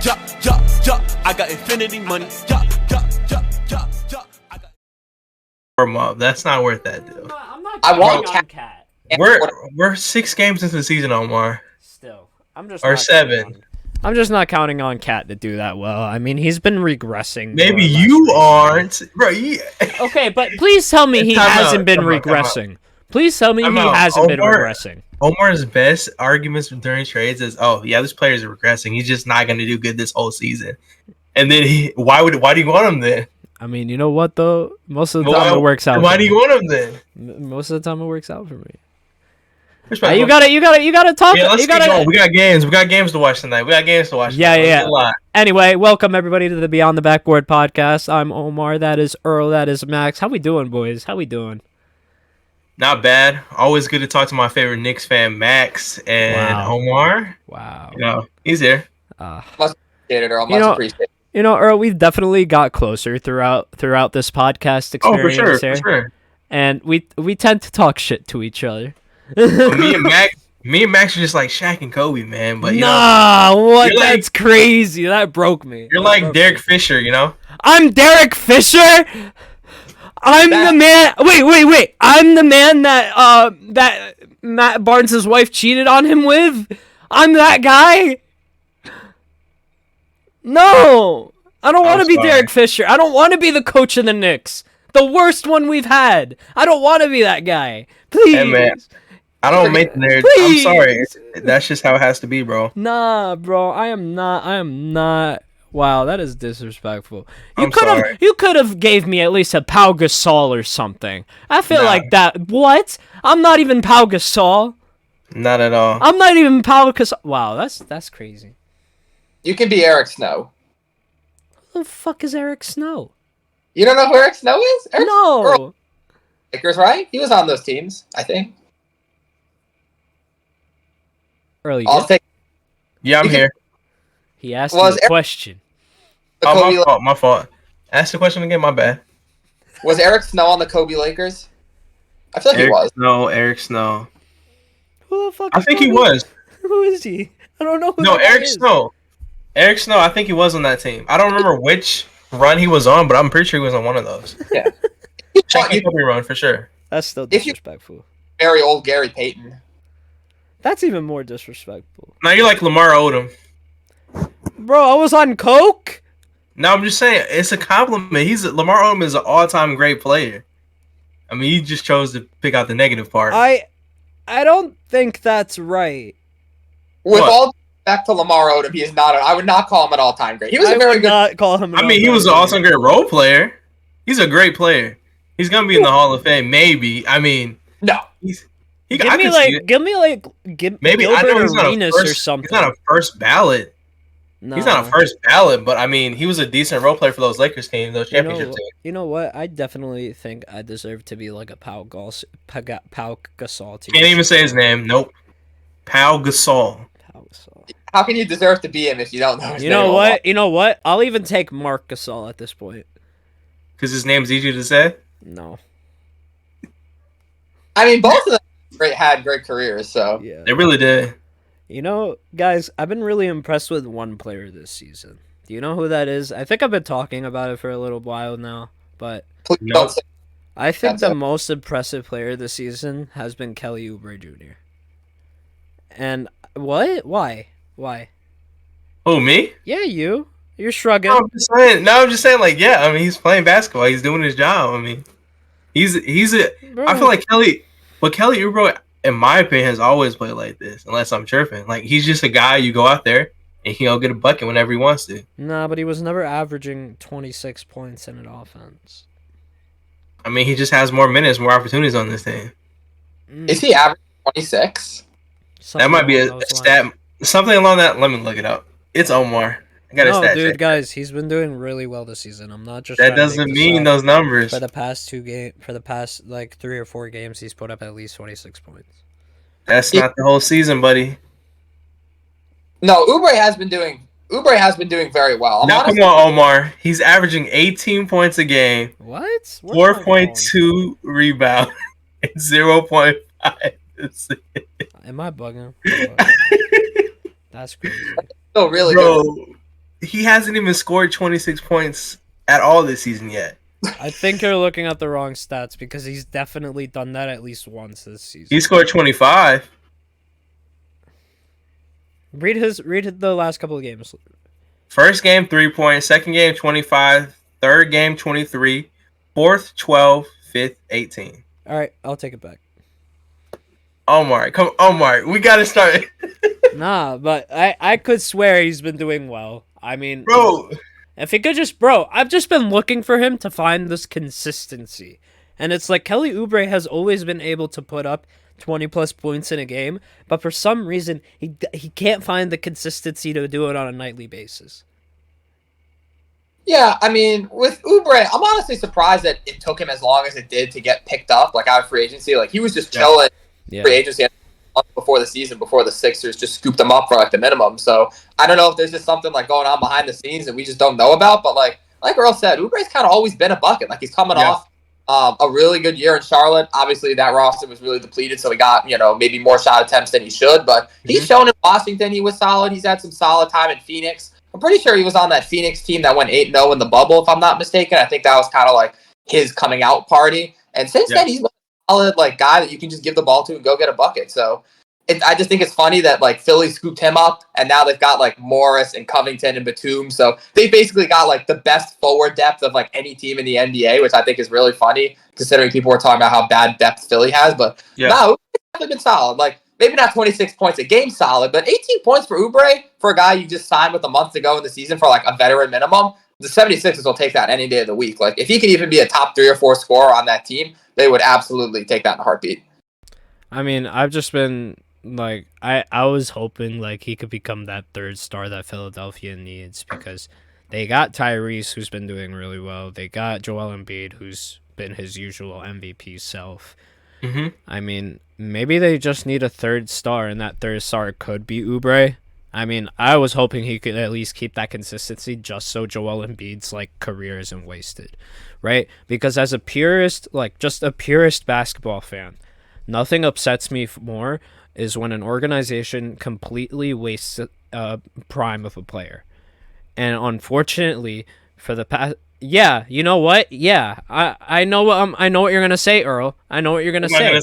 I got infinity money. Mob. That's not worth that, dude. I'm not I want Cat. We're 6 games into the season, Omar. Still, I'm just or not 7. I'm just not counting on Cat to do that well. I mean, he's been regressing. Maybe you aren't, bro. Okay, but please tell me he hasn't been regressing. Please tell me he hasn't been regressing. Omar's best arguments during trades is, "Oh, yeah, this player is regressing. He's just not going to do good this whole season." And then why do you want him then? I mean, you know what though? Most of the time it works out. Why do you want him then? Most of the time it works out for me. You gotta talk. Yeah, let's keep going. We got games. We got games to watch tonight. Yeah. Anyway, welcome everybody to the Beyond the Backboard Podcast. I'm Omar. That is Earl. That is Max. How we doing, boys? How we doing? Not bad. Always good to talk to my favorite Knicks fan, Max and Omar. Wow. He's here. Much appreciated, Earl. Much appreciated. You know, Earl, we've definitely got closer throughout this podcast experience for here. sure. And we tend to talk shit to each other. me and Max are just like Shaq and Kobe, man. But that's crazy. That broke me. You're like Derek Fisher, you know? I'm Derek Fisher. I'm the man. Wait. I'm the man that Matt Barnes' wife cheated on him with. I'm that guy. No, I don't want to be Derek Fisher. I don't want to be the coach of the Knicks, the worst one we've had. I don't want to be that guy. Please. Hey, man. I don't make the nerd. I'm sorry. That's just how it has to be, bro. Nah, bro. I am not. Wow, that is disrespectful. You could have gave me at least a Pau Gasol or something. I feel like that. What? I'm not even Pau Gasol. Not at all. I'm not even Pau Gasol. Wow, that's crazy. You can be Eric Snow. Who the fuck is Eric Snow? You don't know who Eric Snow is? No. Lakers, right? He was on those teams, I think. Early. Yeah, I'm here. He asked you a question. My fault. Ask the question again, my bad. Was Eric Snow on the Kobe Lakers? I feel like he was. Eric Snow. Who the fuck? I think he was. Who is he? I don't know who No, Eric Snow. Eric Snow, I think he was on that team. I don't remember which run he was on, but I'm pretty sure he was on one of those. Yeah. Kobe run for sure. That's still disrespectful. Very old Gary Payton. That's even more disrespectful. Now you're like Lamar Odom. Bro, I was on coke? No, I'm just saying, it's a compliment. Lamar Odom is an all-time great player. I mean, you just chose to pick out the negative part. I don't think that's right. With all back to Lamar Odom, he is not. I would not call him an all-time great. He was very good. Not call him. He was an all-time great role player. He's a great player. He's gonna be in the Hall of Fame, maybe. I mean, no. Give me maybe I know he's not or something. He's not a first ballot. No. He's not a first ballot, but I mean, he was a decent role player for those Lakers teams, those championship teams. You know what? I definitely think I deserve to be like a Pau Gasol team. Can't even say his name. Nope. Pau Gasol. How can you deserve to be him if you don't know his name? You know what? I'll even take Marc Gasol at this point. Because his name's easy to say? No. I mean, both of them had great careers, so. Yeah. They really did. You know, guys, I've been really impressed with one player this season. Do you know who that is? I think I've been talking about it for a little while now, but I think the most impressive player this season has been Kelly Oubre Jr. And what? Why? Oh, me? Yeah, you. You're shrugging. I'm just saying, like, yeah, I mean, he's playing basketball. He's doing his job. I mean, I feel like Kelly Oubre, in my opinion, has always played like this, unless I'm chirping. Like, he's just a guy, you go out there, and he'll get a bucket whenever he wants to. Nah, but he was never averaging 26 points in an offense. I mean, he just has more minutes, more opportunities on this team. Is he averaging 26? That might be a stat. Something along that. Let me look it up. It's Omar. I got a stat. Dude, guys, he's been doing really well this season. I'm not just. That doesn't mean those numbers. For the past like 3 or 4 games, he's put up at least 26 points. That's not the whole season, buddy. No, Oubre has been doing very well. Now, come on, Omar. He's averaging 18 points a game. What? 4.2 rebound and 0.5. Am I bugging? That's crazy. Still really good. he hasn't even scored 26 points at all this season yet. I think you're looking at the wrong stats because he's definitely done that at least once this season. He scored 25. Read the last couple of games. First game 3 points, second game 25, third game 23, fourth 12, fifth 18. All right, I'll take it back. Omar, we gotta start. Nah, but I could swear he's been doing well. I mean, Bro, if he could I've just been looking for him to find this consistency. And it's like Kelly Oubre has always been able to put up 20 plus points in a game, but for some reason he can't find the consistency to do it on a nightly basis. Yeah, I mean, with Oubre, I'm honestly surprised that it took him as long as it did to get picked up, like out of free agency. Like he was just chilling free agency before the season, before the Sixers just scooped him up for like the minimum. So I don't know if there's just something like going on behind the scenes that we just don't know about. But like Earl said, Oubre's kind of always been a bucket. Like he's coming off a really good year in Charlotte. Obviously, that roster was really depleted, so he got maybe more shot attempts than he should. But he's shown in Washington he was solid. He's had some solid time in Phoenix. I'm pretty sure he was on that Phoenix team that went 8-0 in the bubble, if I'm not mistaken. I think that was kind of like his coming out party. And since then, he's been a solid guy that you can just give the ball to and go get a bucket. So I just think it's funny that Philly scooped him up, and now they've got Morris and Covington and Batum. So they basically got the best forward depth of any team in the NBA, which I think is really funny considering people were talking about how bad depth Philly has. But no, it's definitely been solid. Maybe not 26 points a game solid, but 18 points for Oubre for a guy you just signed with a month to go in the season for a veteran minimum. The 76ers will take that any day of the week. If he could even be a top 3 or 4 scorer on that team, they would absolutely take that in a heartbeat. I mean, I've just been I was hoping he could become that third star that Philadelphia needs because they got Tyrese, who's been doing really well. They got Joel Embiid, who's been his usual MVP self. Mm-hmm. I mean, maybe they just need a third star, and that third star could be Oubre. I mean, I was hoping he could at least keep that consistency just so Joel Embiid's career isn't wasted, right? Because as a purist, just a purist basketball fan, nothing upsets me more is when an organization completely wastes a prime of a player. And unfortunately, for the past... Yeah, you know what? Yeah, I know what you're gonna say, Earl. I know what you're gonna say.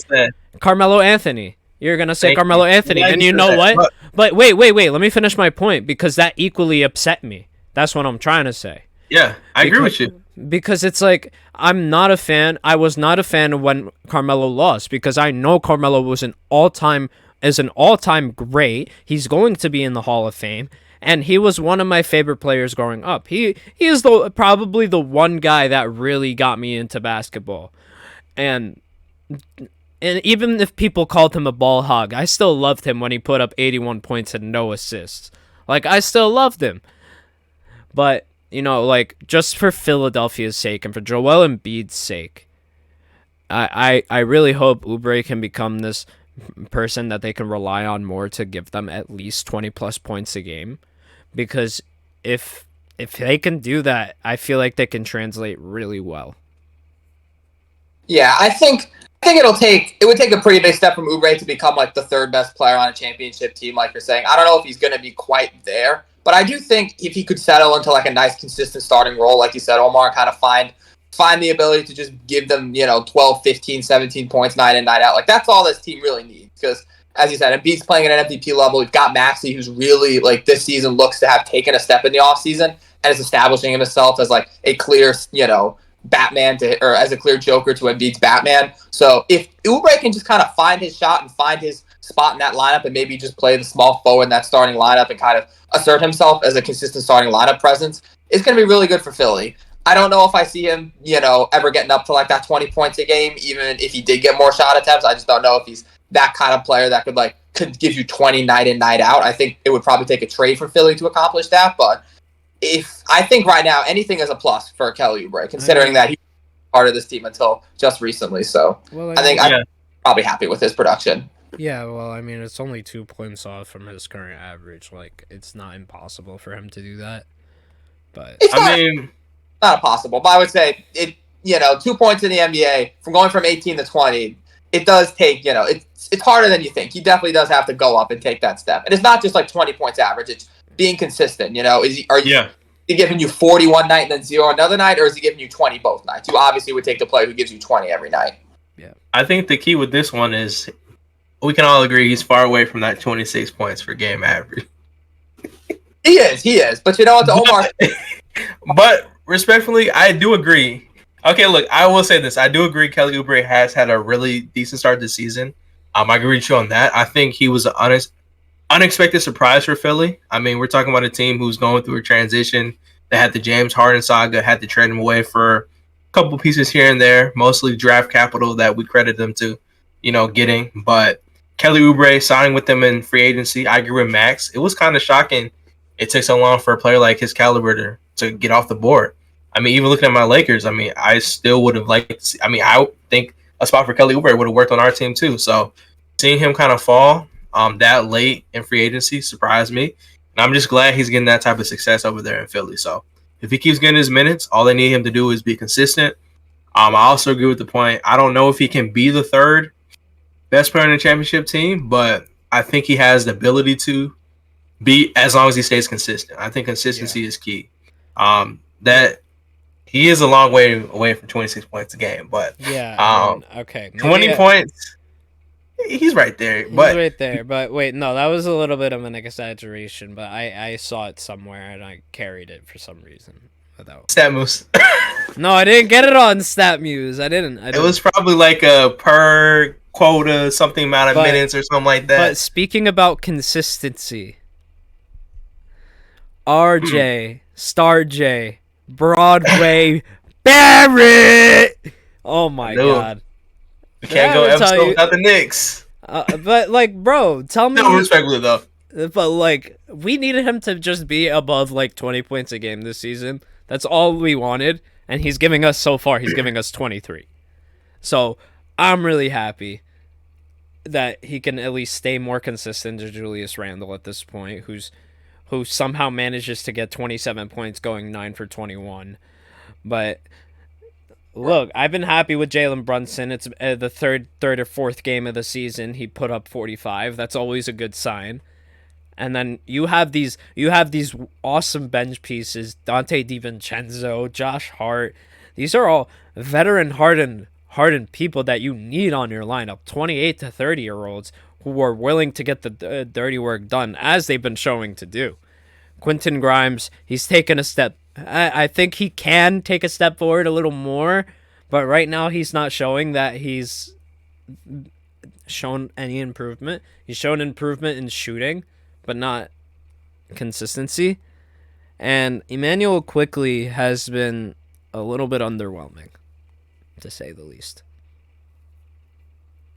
Carmelo Anthony. You're gonna say Carmelo Anthony, and you know what? But wait. Let me finish my point because that equally upset me. That's what I'm trying to say. Yeah, I agree with you. Because it's I'm not a fan. I was not a fan when Carmelo lost because I know Carmelo was an all-time great. He's going to be in the Hall of Fame. And he was one of my favorite players growing up. He is probably the one guy that really got me into basketball. And even if people called him a ball hog, I still loved him when he put up 81 points and no assists. I still loved him. But, just for Philadelphia's sake and for Joel Embiid's sake, I really hope Oubre can become this person that they can rely on more to give them at least 20 plus points a game. Because if they can do that, I feel like they can translate really well. Yeah, I think it would take a pretty big step from Oubre to become the third best player on a championship team, like you're saying. I don't know if he's going to be quite there, but I do think if he could settle into a nice, consistent starting role, like you said, Omar, kind of find the ability to just give them 12, 15, 17 points night in, night out. That's all this team really needs because. As you said, Embiid's playing at an MVP level. We've got Maxey, who's really, this season looks to have taken a step in the offseason and is establishing himself as, a clear, Batman or as a clear Joker to Embiid's Batman. So if Oubre can just kind of find his shot and find his spot in that lineup and maybe just play the small forward in that starting lineup and kind of assert himself as a consistent starting lineup presence, it's going to be really good for Philly. I don't know if I see him, ever getting up to, that 20 points a game, even if he did get more shot attempts. I just don't know if he's that kind of player that could give you 20 night in, night out. I think it would probably take a trade for Philly to accomplish that. But I think right now anything is a plus for Kelly Oubre, considering that he was part of this team until just recently. So I think I'm probably happy with his production. Yeah, well, I mean, it's only 2 points off from his current average. It's not impossible for him to do that. But it's not impossible. But I would say 2 points in the NBA from going from 18 to 20. It does take, it's harder than you think. He definitely does have to go up and take that step. And it's not just 20 points average. It's being consistent. Are you he giving you 40 one night and then 0 another night, or is he giving you 20 both nights? You obviously would take the player who gives you 20 every night. Yeah. I think the key with this one is we can all agree he's far away from that 26 points per game average. He is. But you know what, the Omar... But respectfully, I do agree. Okay, look, I will say this. I do agree Kelly Oubre has had a really decent start this season. I agree with you on that. I think he was an unexpected surprise for Philly. I mean, we're talking about a team who's going through a transition. They had the James Harden saga, had to trade him away for a couple pieces here and there, mostly draft capital that we credit them to, getting. But Kelly Oubre signing with them in free agency, I agree with Max. It was kind of shocking it took so long for a player like his caliber to get off the board. I mean, even looking at my Lakers, I mean, I still would have liked to see, I think a spot for Kelly Oubre would have worked on our team too. So seeing him kind of fall that late in free agency surprised me. And I'm just glad he's getting that type of success over there in Philly. So if he keeps getting his minutes, all they need him to do is be consistent. I also agree with the point. I don't know if he can be the third best player in the championship team, but I think he has the ability to be as long as he stays consistent. I think consistency is key. That he is a long way away from 26 points a game, but okay, 20 points. He's right there. But wait, no, that was a little bit of an exaggeration. But I saw it somewhere and I carried it for some reason. StatMuse. No, I didn't get it on StatMuse. I didn't. It was probably like a per quota something amount of minutes or something like that. But speaking about consistency, RJ, Star J, Broadway, Barrett. Oh my God. We can't go episode without the Knicks. But bro, tell me. No, respectfully though. But we needed him to just be above 20 points a game this season. That's all we wanted, and he's giving us 23. So I'm really happy that he can at least stay more consistent to Julius Randle at this point, who somehow manages to get 27 points going 9 for 21. But look, I've been happy with Jalen Brunson. It's the third or fourth game of the season. He put up 45. That's always a good sign. And then you have these awesome bench pieces: Dante DiVincenzo, Josh Hart. These are all veteran hardened people that you need on your lineup. 28 to 30-year-olds who are willing to get the dirty work done, as they've been showing to do. Quentin Grimes, he's taken a step. I think he can take a step forward a little more, but right now he's not showing that he's shown any improvement. He's shown improvement in shooting, but not consistency. And Emmanuel Quickley has been a little bit underwhelming, to say the least.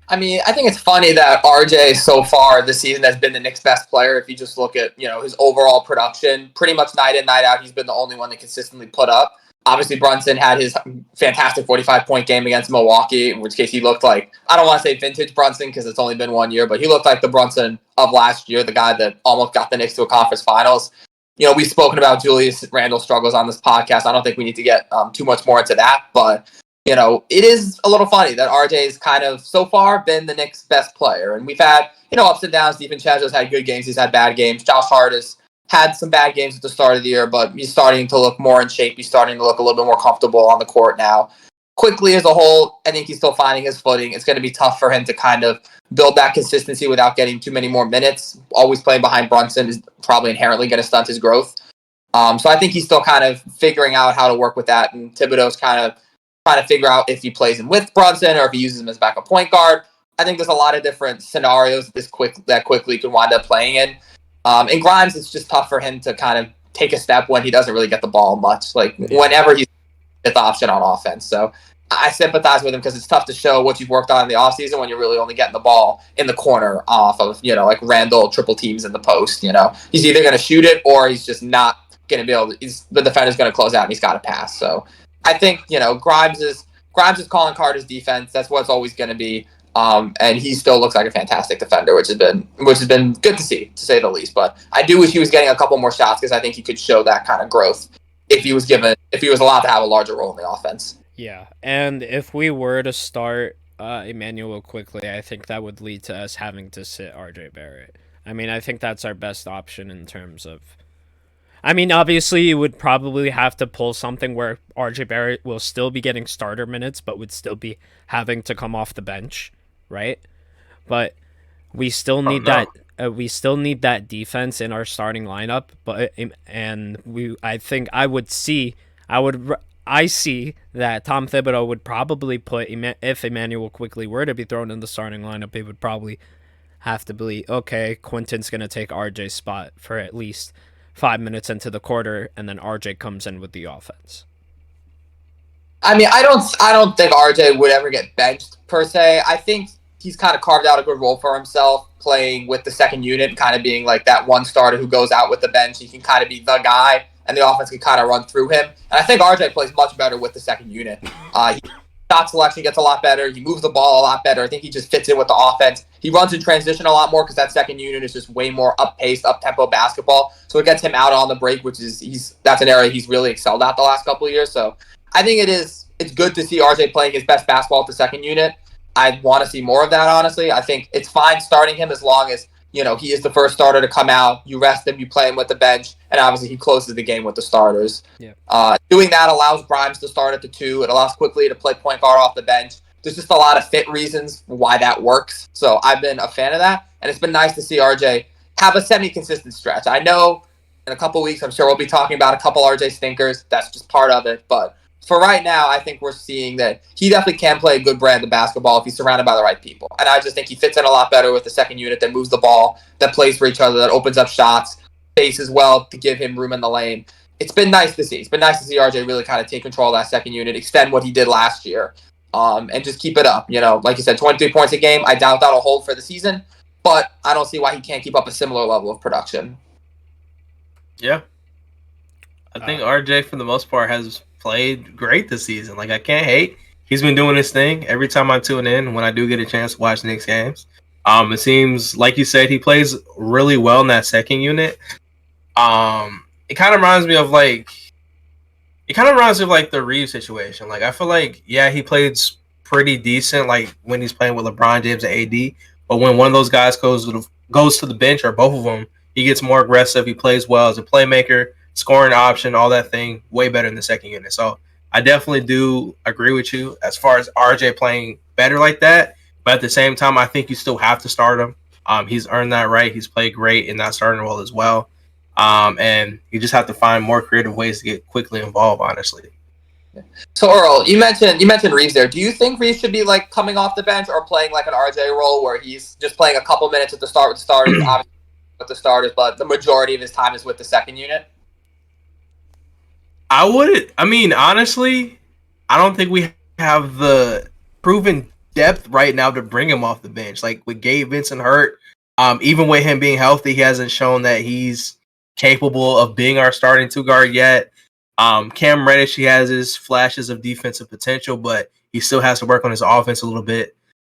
I mean, I think it's funny that RJ so far this season has been the Knicks' best player. If you just look at, his overall production, pretty much night in, night out, he's been the only one that consistently put up. Obviously, Brunson had his fantastic 45-point game against Milwaukee, in which case he looked like, I don't want to say vintage Brunson because it's only been 1 year, but he looked like the Brunson of last year, the guy that almost got the Knicks to a conference finals. We've spoken about Julius Randle's struggles on this podcast. I don't think we need to get too much more into that, but it is a little funny that RJ's kind of so far been the Knicks' best player. And we've had, ups and downs. DiVincenzo's had good games. He's had bad games. Josh Hart has had some bad games at the start of the year, but he's starting to look more in shape. He's starting to look a little bit more comfortable on the court now. Quickly as a whole, I think he's still finding his footing. It's going to be tough for him to kind of build that consistency without getting too many more minutes. Always playing behind Brunson is probably inherently going to stunt his growth. So I think he's still kind of figuring out how to work with that. And Thibodeau's kind of trying to figure out if he plays him with Brunson or if he uses him as backup point guard. I think there's a lot of different scenarios that Quickly could wind up playing in. In Grimes, it's just tough for him to kind of take a step when he doesn't really get the ball much. Whenever he's fifth option on offense. So I sympathize with him because it's tough to show what you've worked on in the offseason when you're really only getting the ball in the corner off of, Randle triple teams in the post. He's either going to shoot it or he's just not going to be able to. The defender's going to close out and he's got to pass. So I think, Grimes is calling Carter's defense. That's what it's always going to be. And he still looks like a fantastic defender, which has been good to see, to say the least. But I do wish he was getting a couple more shots because I think he could show that kind of growth if he was allowed to have a larger role in the offense. Yeah, and if we were to start Emmanuel Quickley, I think that would lead to us having to sit RJ Barrett. I mean, I think that's our best option in terms of. I mean, obviously, you would probably have to pull something where RJ Barrett will still be getting starter minutes, but would still be having to come off the bench, right? But we still need that. We still need that defense in our starting lineup. I see that Tom Thibodeau would probably put, if Emmanuel quickly were to be thrown in the starting lineup, it would probably have to be, okay, Quentin's going to take RJ's spot for at least 5 minutes into the quarter, and then RJ comes in with the offense. I mean, I don't think RJ would ever get benched per se. I think he's kind of carved out a good role for himself, playing with the second unit, kind of being like that one starter who goes out with the bench. He can kind of be the guy, and the offense can kind of run through him. And I think RJ plays much better with the second unit. Shot selection gets a lot better. He moves the ball a lot better. I think he just fits in with the offense. He runs in transition a lot more because that second unit is just way more up-paced, up-tempo basketball. So it gets him out on the break, which is that's an area he's really excelled at the last couple of years. So I think it's good to see RJ playing his best basketball with the second unit. I want to see more of that, honestly. I think it's fine starting him as long as, he is the first starter to come out. You rest him, you play him with the bench, and obviously he closes the game with the starters. Yeah. Doing that allows Grimes to start at the 2. It allows Quickly to play point guard off the bench. There's just a lot of fit reasons why that works. So I've been a fan of that, and it's been nice to see RJ have a semi-consistent stretch. I know in a couple weeks, I'm sure we'll be talking about a couple RJ stinkers. That's just part of it, but for right now, I think we're seeing that he definitely can play a good brand of basketball if he's surrounded by the right people. And I just think he fits in a lot better with the second unit that moves the ball, that plays for each other, that opens up shots, paces well to give him room in the lane. It's been nice to see. It's been nice to see RJ really kind of take control of that second unit, extend what he did last year, and just keep it up. Like you said, 23 points a game. I doubt that'll hold for the season, but I don't see why he can't keep up a similar level of production. Yeah. I think RJ, for the most part, has played great this season. Like, I can't hate. He's been doing his thing every time I tune in when I do get a chance to watch Knicks games. It seems, like you said, he plays really well in that second unit. It kind of reminds me of the Reeves situation. Like, I feel like, yeah, he plays pretty decent, like when he's playing with LeBron James and AD. But when one of those guys goes to the bench, or both of them, he gets more aggressive. He plays well as a playmaker, scoring option, all that thing, way better in the second unit. So I definitely do agree with you as far as RJ playing better like that. But at the same time, I think you still have to start him. He's earned that right. He's played great in that starting role as well. And you just have to find more creative ways to get quickly involved, honestly. So Earl, you mentioned Reeves there. Do you think Reeves should be like coming off the bench or playing like an RJ role where he's just playing a couple minutes at the start with the starters, obviously with the starters, but the majority of his time is with the second unit? Honestly, I don't think we have the proven depth right now to bring him off the bench. Like, with Gabe Vincent hurt, even with him being healthy, he hasn't shown that he's capable of being our starting 2 guard yet. Cam Reddish, he has his flashes of defensive potential, but he still has to work on his offense a little bit.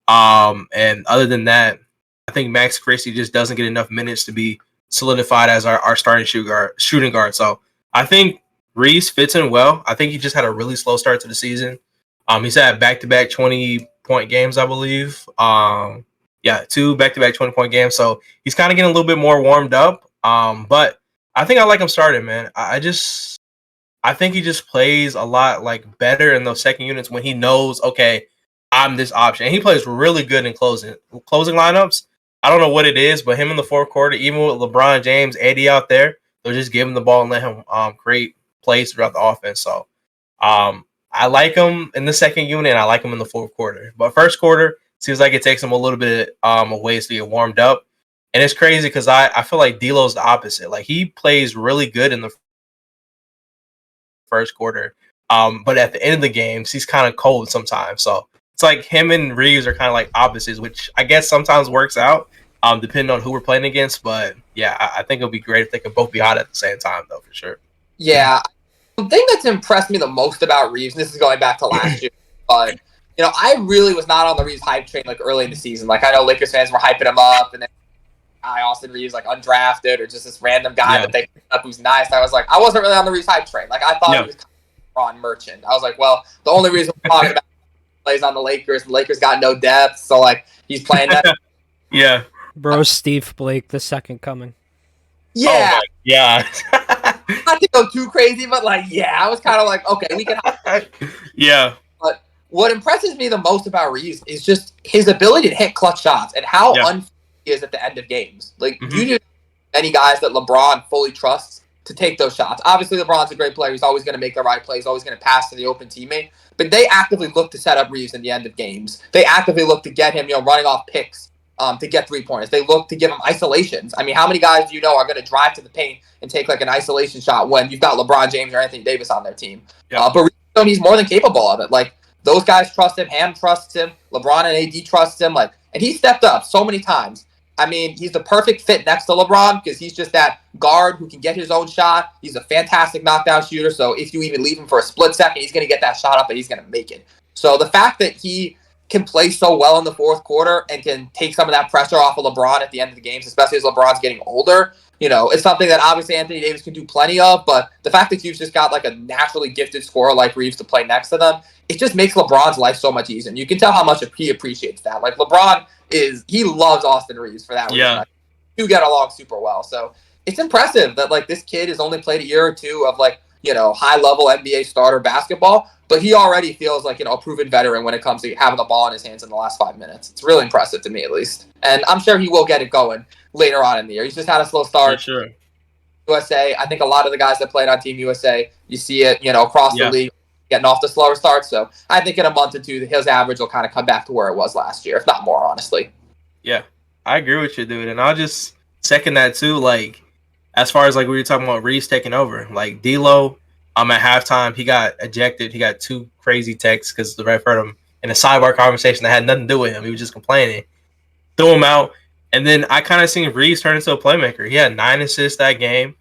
And other than that, I think Max Christie just doesn't get enough minutes to be solidified as our starting shooting guard. So I think Reeves fits in well. I think he just had a really slow start to the season. He's had back-to-back 20-point games, I believe. 2 back-to-back 20-point games. So he's kind of getting a little bit more warmed up. But I think I like him starting, man. I think he just plays a lot better in those second units when he knows, okay, I'm this option. And he plays really good in closing lineups. I don't know what it is, but him in the fourth quarter, even with LeBron James, AD out there, they'll just give him the ball and let him create plays throughout the offense. So I like him in the second unit, and I like him in the fourth quarter. But first quarter, seems like it takes him a little bit of ways to get warmed up. And it's crazy because I feel like D'Lo's the opposite. Like, he plays really good in the first quarter, but at the end of the games, he's kind of cold sometimes. So it's like him and Reeves are kind of like opposites, which I guess sometimes works out, depending on who we're playing against. But yeah, I think it'll be great if they can both be hot at the same time, though, for sure. Yeah, the thing that's impressed me the most about Reeves, and this is going back to last year, but I really was not on the Reeves hype train early in the season. I know Lakers fans were hyping him up, and then Austin Reeves undrafted or just this random guy that they picked up who's nice. I wasn't really on the Reeves hype train. I thought he was kind of Ron Merchant. I was like, well, the only reason we're talking about plays on the Lakers got no depth, so he's playing that. Yeah, bro, Steve Blake, the second coming. Yeah, yeah. not to go too crazy, but like, yeah, I was kind of like, okay, we can. Yeah. But what impresses me the most about Reeves is just his ability to hit clutch shots and how unfair he is at the end of games. Like, you knew many guys that LeBron fully trusts to take those shots. Obviously, LeBron's a great player. He's always going to make the right plays, always going to pass to the open teammate. But they actively look to set up Reeves in the end of games. They actively look to get him, running off picks to get 3-pointers. They look to give him isolations. I mean, how many guys do you know are going to drive to the paint and take like an isolation shot when you've got LeBron James or Anthony Davis on their team? But Reeves, he's more than capable of it. Like, those guys trust him. Ham trusts him. LeBron and AD trust him. Like, and he stepped up so many times. I mean, he's the perfect fit next to LeBron because he's just that guard who can get his own shot. He's a fantastic knockdown shooter. So if you even leave him for a split second, he's going to get that shot up and he's going to make it. So the fact that he can play so well in the fourth quarter and can take some of that pressure off of LeBron at the end of the games, especially as LeBron's getting older, it's something that obviously Anthony Davis can do plenty of. But the fact that you've just got like a naturally gifted scorer like Reeves to play next to them, it just makes LeBron's life so much easier. And you can tell how much he appreciates that. Like, LeBron he loves Austin Reeves for that reason. Yeah. You get along super well. So it's impressive that like this kid has only played a year or two of like, high level NBA starter basketball, but he already feels like, a proven veteran when it comes to having the ball in his hands in the last 5 minutes. It's really impressive to me, at least. And I'm sure he will get it going later on in the year. He's just had a slow start. For sure. USA, I think a lot of the guys that played on Team USA, you see it, across the league, getting off the slower start. So I think in a month or two, his average will kind of come back to where it was last year, if not more, honestly. Yeah, I agree with you, dude. And I'll just second that too. Like, as far as like we were talking about Reeves taking over, like D'Lo, at halftime, he got ejected. He got 2 crazy texts because the ref heard him in a sidebar conversation that had nothing to do with him. He was just complaining. Threw him out. And then I kind of seen Reeves turn into a playmaker. He had 9 assists that game.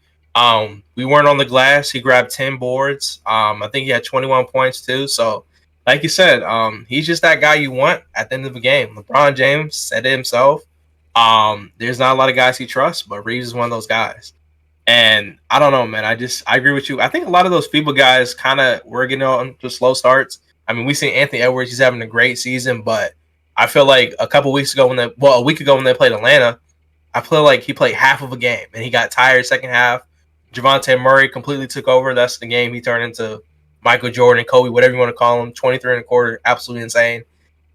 We weren't on the glass. He grabbed 10 boards. I think he had 21 points too. So, like you said, he's just that guy you want at the end of the game. LeBron James said it himself. There's not a lot of guys he trusts, but Reeves is one of those guys. And I don't know, man. I agree with you. I think a lot of those FIBA guys kind of were getting on to slow starts. I mean, we seen Anthony Edwards. He's having a great season, but I feel like a week ago when they played Atlanta, I feel like he played half of a game and he got tired second half. Javante Murray completely took over. That's the game he turned into Michael Jordan, Kobe, whatever you want to call him. 23 and a quarter, absolutely insane.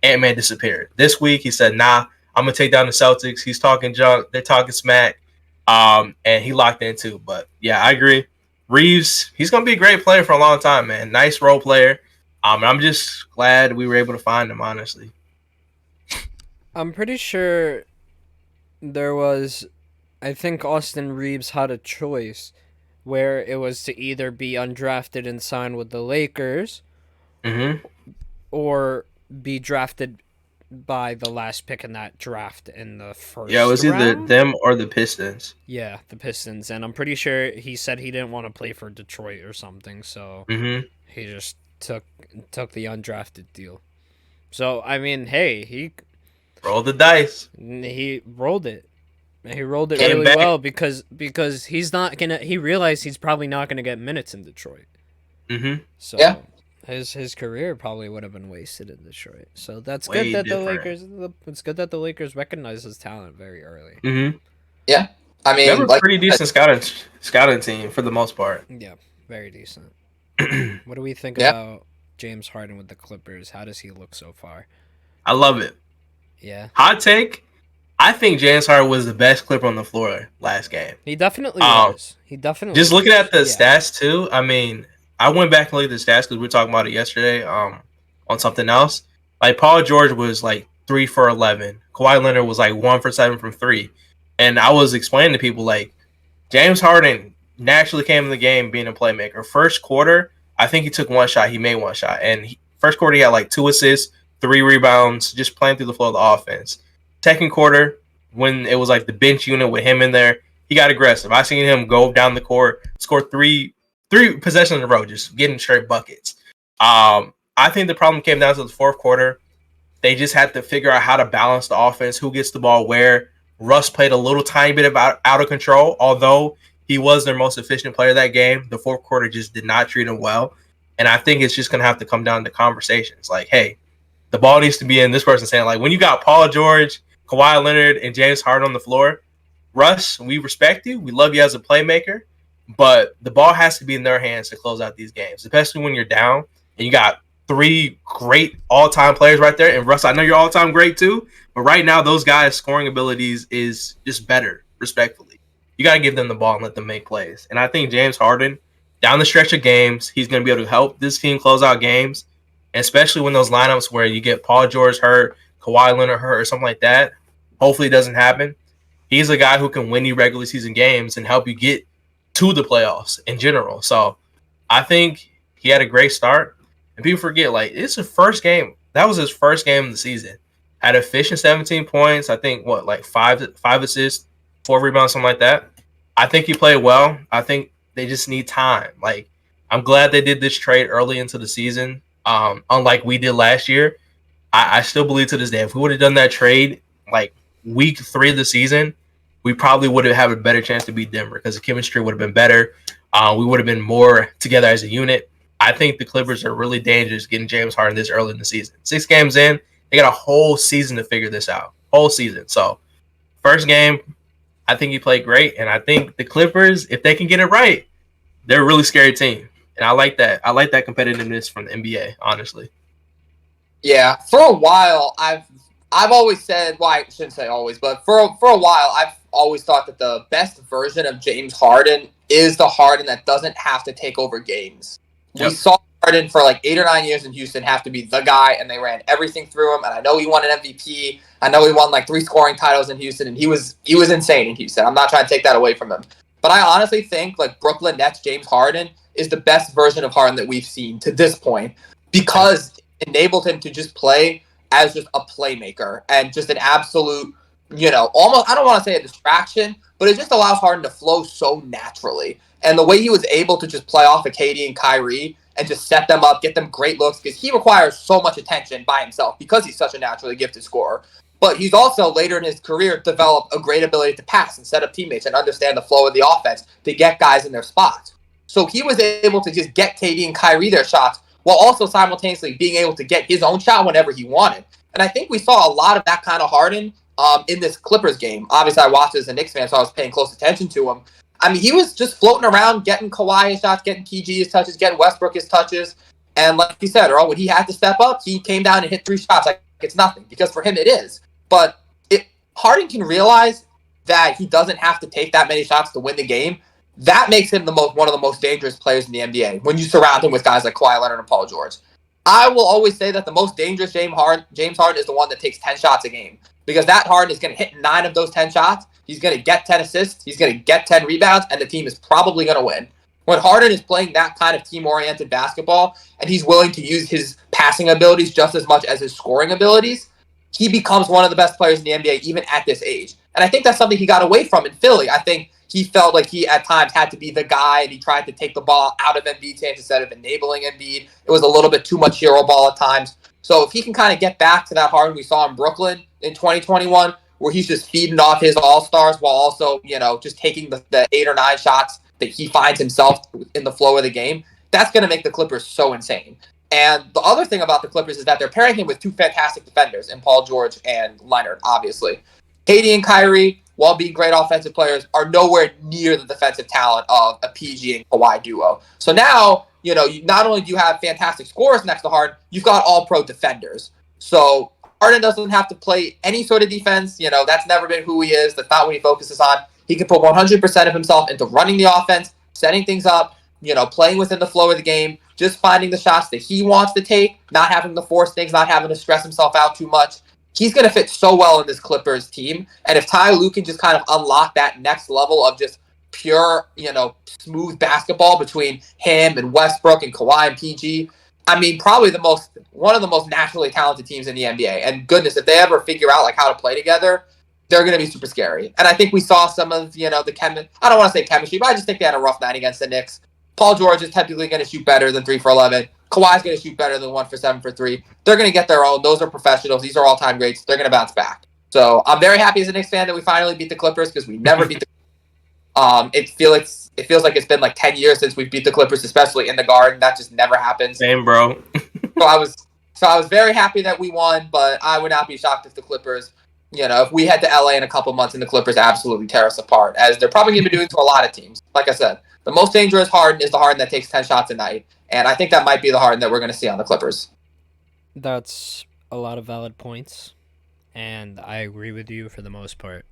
Ant-Man disappeared. This week he said, nah, I'm going to take down the Celtics. He's talking junk. They're talking smack. And he locked in too. But yeah, I agree. Reeves, he's going to be a great player for a long time, man. Nice role player. And I'm just glad we were able to find him, honestly. I'm pretty sure I think Austin Reeves had a choice where it was to either be undrafted and sign with the Lakers or be drafted by the last pick in that draft in the first Yeah, it was round? either them or the Pistons. Yeah, the Pistons. And I'm pretty sure he said he didn't want to play for Detroit or something, so he just took the undrafted deal. So, I mean, hey, he rolled the dice. He rolled it. He rolled it really well because he realized he's probably not gonna get minutes in Detroit. So yeah. His career probably would have been wasted in Detroit. So that's Way good that different. it's good that the Lakers recognize his talent very early. Yeah. I mean, they have a pretty decent scouting team for the most part. Yeah, very decent. What do we think about James Harden with the Clippers? How does he look so far? I love it. Yeah. Hot take. I think James Harden was the best Clipper on the floor last game. He definitely was. Just looking at the stats too. I mean, I went back and looked at the stats because we were talking about it yesterday on something else. Like Paul George was like 3 for 11. Kawhi Leonard was like 1 for 7 from 3. And I was explaining to people like James Harden naturally came in the game being a playmaker. First quarter, I think he took 1 shot. He made 1 shot. And first quarter, he had like 2 assists, 3 rebounds, just playing through the flow of the offense. Second quarter, when it was like the bench unit with him in there, he got aggressive. I seen him go down the court, score three possessions in a row, just getting straight buckets. I think the problem came down to the fourth quarter. They just had to figure out how to balance the offense, who gets the ball where. Russ played a little tiny bit out of control, although he was their most efficient player that game. The fourth quarter just did not treat him well. And I think it's just going to have to come down to conversations. Like, hey, the ball needs to be in. This person saying, like, when you got Paul George, Kawhi Leonard, and James Harden on the floor, Russ, we respect you. We love you as a playmaker. but the ball has to be in their hands to close out these games, especially when you're down and you got 3 great all-time players right there. And Russ, I know you're all-time great too, but right now those guys' scoring abilities is just better, respectfully. You got to give them the ball and let them make plays. And I think James Harden, down the stretch of games, he's going to be able to help this team close out games, especially when those lineups where you get Paul George hurt, Kawhi Leonard hurt, or something like that. Hopefully it doesn't happen. He's a guy who can win you regular season games and help you get to the playoffs in general. So I think he had a great start. And people forget, like, it's his first game. That was his first game of the season. Had efficient 17 points. I think, five assists, 4 rebounds, something like that. I think he played well. I think they just need time. Like, I'm glad they did this trade early into the season, unlike we did last year. I still believe to this day, if we would have done that trade, like, week 3 of the season, we probably would have had a better chance to beat Denver because the chemistry would have been better. We would have been more together as a unit. I think the Clippers are really dangerous getting James Harden this early in the season. 6 games in, they got a whole season to figure this out. Whole season. So, first game, I think he played great. And I think the Clippers, if they can get it right, they're a really scary team. And I like that. I like that competitiveness from the NBA, honestly. Yeah. For a while, I've always said, well, I shouldn't say always, but for a while, I've always thought that the best version of James Harden is the Harden that doesn't have to take over games. Yep. We saw Harden for like 8 or 9 years in Houston have to be the guy, and they ran everything through him. And I know he won an MVP. I know he won like 3 scoring titles in Houston, and he was insane in Houston. I'm not trying to take that away from him. But I honestly think like Brooklyn Nets James Harden is the best version of Harden that we've seen to this point because it enabled him to just play as just a playmaker and just an absolute, almost, I don't want to say a distraction, but it just allows Harden to flow so naturally. And the way he was able to just play off of KD and Kyrie and just set them up, get them great looks, because he requires so much attention by himself because he's such a naturally gifted scorer. But he's also, later in his career, developed a great ability to pass and set up teammates and understand the flow of the offense to get guys in their spots. So he was able to just get KD and Kyrie their shots while also simultaneously being able to get his own shot whenever he wanted. And I think we saw a lot of that kind of Harden in this Clippers game. Obviously, I watched as a Knicks fan, so I was paying close attention to him. I mean, he was just floating around, getting Kawhi his shots, getting PG his touches, getting Westbrook his touches. And like you said, Earl, when he had to step up, he came down and hit 3 shots like it's nothing, because for him it is. But Harden can realize that he doesn't have to take that many shots to win the game. That makes him one of the most dangerous players in the NBA when you surround him with guys like Kawhi Leonard and Paul George. I will always say that the most dangerous James Harden is the one that takes 10 shots a game, because that Harden is going to hit 9 of those 10 shots. He's going to get 10 assists. He's going to get 10 rebounds, and the team is probably going to win. When Harden is playing that kind of team-oriented basketball, and he's willing to use his passing abilities just as much as his scoring abilities, he becomes one of the best players in the NBA even at this age. And I think that's something he got away from in Philly. I think he felt like he at times had to be the guy, and he tried to take the ball out of Embiid's hands instead of enabling Embiid. It was a little bit too much hero ball at times. So if he can kind of get back to that Harden we saw in Brooklyn in 2021, where he's just feeding off his all-stars while also, just taking the 8 or 9 shots that he finds himself in the flow of the game, that's going to make the Clippers so insane. And the other thing about the Clippers is that they're pairing him with 2 fantastic defenders in Paul George and Leonard, obviously. KD and Kyrie, while being great offensive players, are nowhere near the defensive talent of a PG and Kawhi duo. So now, not only do you have fantastic scorers next to Harden, you've got all-pro defenders. So Harden doesn't have to play any sort of defense. That's never been who he is. That's not what he focuses on. He can put 100% of himself into running the offense, setting things up, playing within the flow of the game, just finding the shots that he wants to take, not having to force things, not having to stress himself out too much. He's going to fit so well in this Clippers team. And if Ty Lue can just kind of unlock that next level of just pure, smooth basketball between him and Westbrook and Kawhi and PG, I mean, probably one of the most naturally talented teams in the NBA. And goodness, if they ever figure out like how to play together, they're going to be super scary. And I think we saw some of, the I don't want to say chemistry, but I just think they had a rough night against the Knicks. Paul George is typically going to shoot better than 3 for 11. Kawhi's going to shoot better than 1 for 7 for 3. They're going to get their own. Those are professionals. These are all-time greats. They're going to bounce back. So I'm very happy as a Knicks fan that we finally beat the Clippers, because we never beat the It feels like it's been like 10 years since we beat the Clippers, especially in the Garden. That just never happens. Same, bro. So I was very happy that we won, but I would not be shocked if the Clippers, if we head to LA in a couple months and the Clippers absolutely tear us apart, as they're probably going to be doing to a lot of teams. Like I said, The most dangerous Harden is the Harden that takes 10 shots a night. And I think that might be the Harden that we're going to see on the Clippers. That's a lot of valid points. And I agree with you for the most part.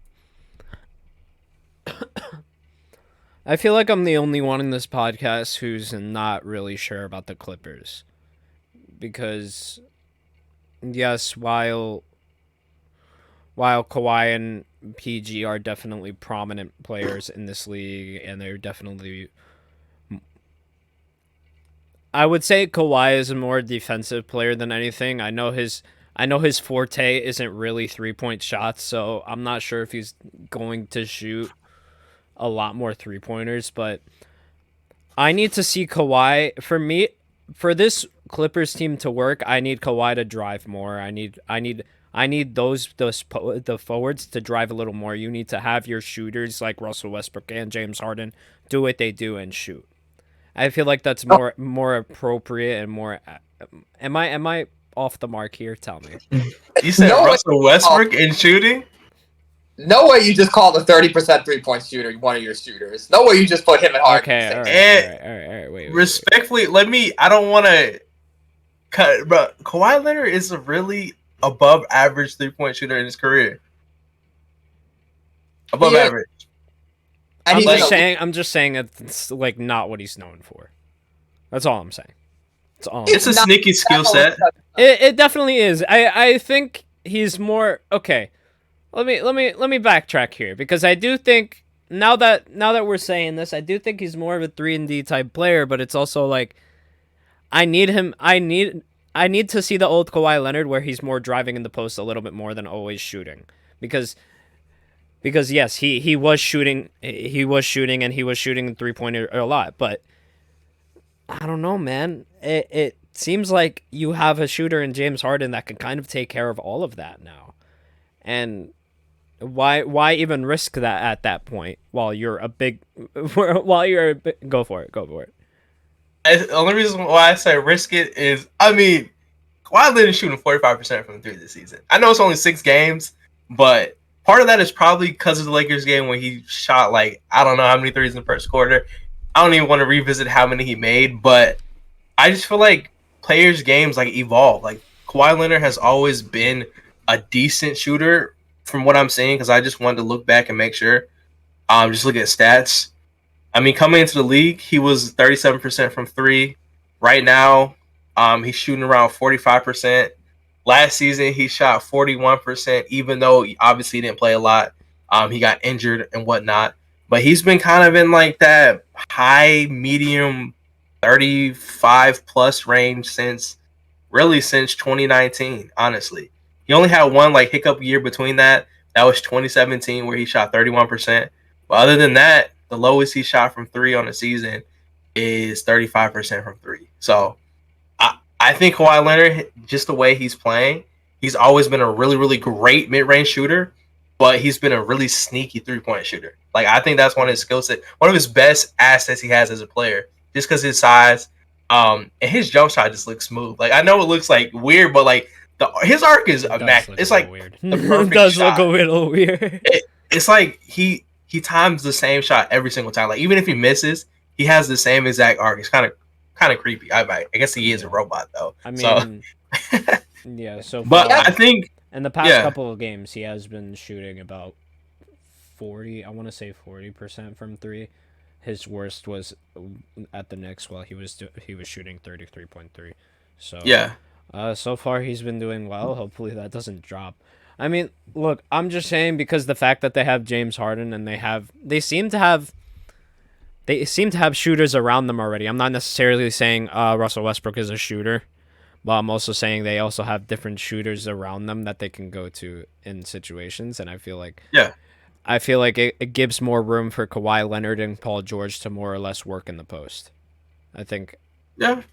I feel like I'm the only one in this podcast who's not really sure about the Clippers. Because, yes, while Kawhi and PG are definitely prominent players in this league, and they're definitely... I would say Kawhi is a more defensive player than anything. I know his forte isn't really 3-point shots, so I'm not sure if he's going to shoot a lot more 3-pointers, but I need to see Kawhi. For this Clippers team to work, I need Kawhi to drive more. I need the forwards to drive a little more. You need to have your shooters like Russell Westbrook and James Harden do what they do and shoot. I feel like that's more appropriate and more. Am I off the mark here? Tell me. You said Russell Westbrook in shooting? No way you just called a 30% 3-point shooter one of your shooters. No way you just put him at Harden. Okay, all right. Wait. Respectfully, I don't want to cut, but Kawhi Leonard is a really above average 3-point shooter in his career. Above average. I'm just saying it's like not what he's known for. That's all I'm saying. It's a sneaky skill set. It definitely is. I think he's more okay. Let me backtrack here, because I do think now that we're saying this, I do think he's more of a 3-and-D type player, but it's also like I need to see the old Kawhi Leonard where he's more driving in the post a little bit more than always shooting. Because yes, he was shooting and he was shooting 3-pointer a lot, but I don't know, man. It seems like you have a shooter in James Harden that can kind of take care of all of that now. And why even risk that at that point while you're a big go for it. The only reason why I say risk it is, Kawhi Leonard is shooting 45% from 3 this season. I know it's only 6 games, but part of that is probably because of the Lakers game when he shot I don't know how many threes in the first quarter. I don't even want to revisit how many he made, but I just feel like players' games evolve. Kawhi Leonard has always been a decent shooter from what I'm seeing, because I just wanted to look back and make sure. Just look at stats. Coming into the league, he was 37% from 3. Right now, he's shooting around 45%. Last season, he shot 41%, even though obviously he didn't play a lot. He got injured and whatnot. But he's been kind of in that high, medium, 35-plus range since 2019, honestly. He only had one hiccup year between that. That was 2017, where he shot 31%. But other than that, the lowest he shot from 3 on the season is 35% from 3. So I think Kawhi Leonard, just the way he's playing, he's always been a really, really great mid-range shooter, but he's been a really sneaky 3-point shooter. I think that's one of his skill set, one of his best assets he has as a player, just because his size, and his jump shot just looks smooth. I know it looks weird, but his arc is immaculate. It's weird. The perfect it does shot. look a little weird. It's he times the same shot every single time. Even if he misses, he has the same exact arc. It's kind of creepy. I guess he is a robot though. Yeah. So, but I think in the past couple of games, he has been shooting about 40. I want to say 40% from 3. His worst was at the Knicks while he was shooting 33.3. So yeah. So far he's been doing well. Hopefully that doesn't drop. Look, I'm just saying, because the fact that they have James Harden and they seem to have shooters around them already. I'm not necessarily saying Russell Westbrook is a shooter, but I'm also saying they also have different shooters around them that they can go to in situations, and I feel like it gives more room for Kawhi Leonard and Paul George to more or less work in the post. I think that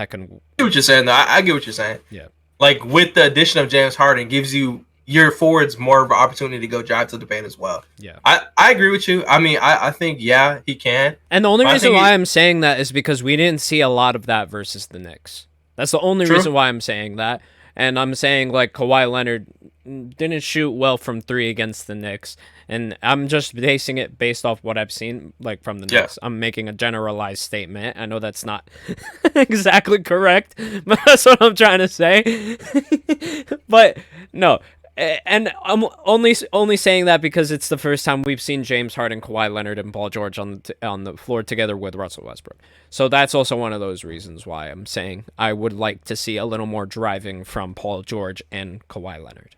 can. I get what you're saying, though. I get what you're saying. Yeah. With the addition of James Harden, gives you your forwards more of an opportunity to go drive to the paint as well. Yeah. I agree with you. I think, he can. And the only reason why I'm saying that is because we didn't see a lot of that versus the Knicks. That's the only reason why I'm saying that. And I'm saying Kawhi Leonard didn't shoot well from 3 against the Knicks. And I'm just basing it based off what I've seen, like from the Knicks. I'm making a generalized statement. I know that's not exactly correct, but that's what I'm trying to say. But no, and I'm only saying that because it's the first time we've seen James Harden, Kawhi Leonard, and Paul George on the floor together with Russell Westbrook. So that's also one of those reasons why I'm saying I would like to see a little more driving from Paul George and Kawhi Leonard.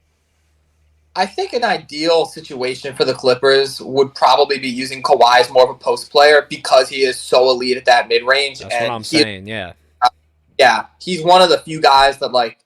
I think an ideal situation for the Clippers would probably be using Kawhi as more of a post player because he is so elite at that mid-range. That's what I'm saying, yeah. Yeah, he's one of the few guys that like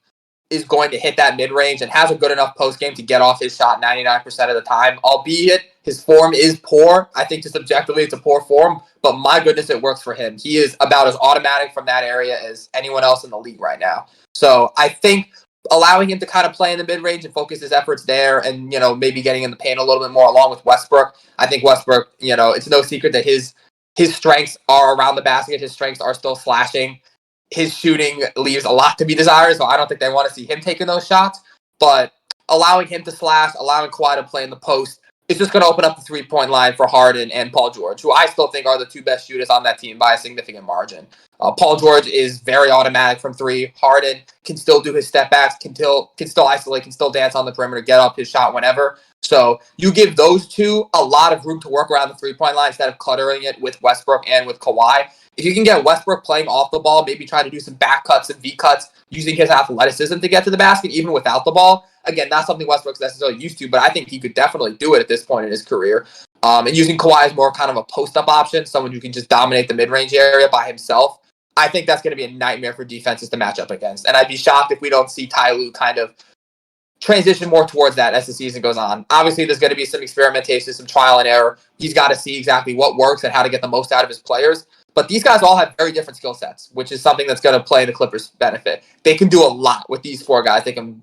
is going to hit that mid-range and has a good enough post game to get off his shot 99% of the time, albeit his form is poor. I think just objectively it's a poor form, but my goodness, it works for him. He is about as automatic from that area as anyone else in the league right now. So I think allowing him to kind of play in the mid-range and focus his efforts there and, maybe getting in the paint a little bit more along with Westbrook. I think Westbrook, it's no secret that his strengths are around the basket. His strengths are still slashing. His shooting leaves a lot to be desired, so I don't think they want to see him taking those shots. But allowing him to slash, allowing Kawhi to play in the post, it's just going to open up the three-point line for Harden and Paul George, who I still think are the two best shooters on that team by a significant margin. Paul George is very automatic from three. Harden can still do his step backs, can still isolate, can still dance on the perimeter, get up his shot whenever. So you give those two a lot of room to work around the three-point line instead of cluttering it with Westbrook and with Kawhi. If you can get Westbrook playing off the ball, maybe try to do some back cuts and V cuts using his athleticism to get to the basket, even without the ball. Again, not something Westbrook's necessarily used to, but I think he could definitely do it at this point in his career. And using Kawhi as more kind of a post-up option, someone who can just dominate the mid-range area by himself, I think that's going to be a nightmare for defenses to match up against. And I'd be shocked if we don't see Ty Lue kind of transition more towards that as the season goes on. Obviously, there's going to be some experimentation, some trial and error. He's got to see exactly what works and how to get the most out of his players. But these guys all have very different skill sets, which is something that's going to play the Clippers' benefit. They can do a lot with these four guys.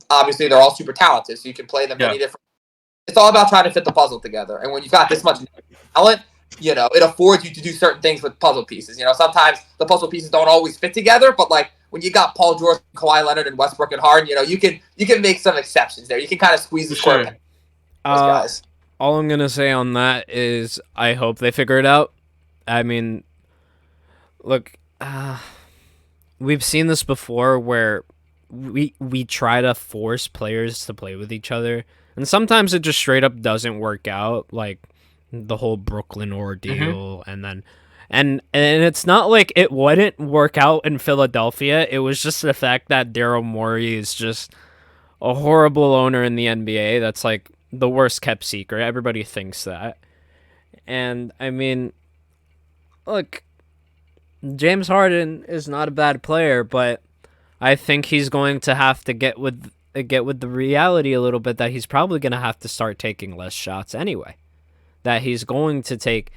Obviously, they're all super talented, so you can play them many different. It's all about trying to fit the puzzle together. And when you've got this much talent, it affords you to do certain things with puzzle pieces. Sometimes the puzzle pieces don't always fit together, but like when you got Paul George, Kawhi Leonard, and Westbrook and Harden, you can make some exceptions there. You can kind of squeeze the square. Those guys. All I'm gonna say on that is I hope they figure it out. I mean, look, we've seen this before where we try to force players to play with each other, and sometimes it just straight up doesn't work out. Like the whole Brooklyn ordeal, and then. And it's not like it wouldn't work out in Philadelphia. It was just the fact that Daryl Morey is just a horrible owner in the NBA. That's like the worst kept secret. Everybody thinks that. And I mean, look, James Harden is not a bad player, but I think he's going to have to get with the reality a little bit that he's probably going to have to start taking less shots anyway. That he's going to take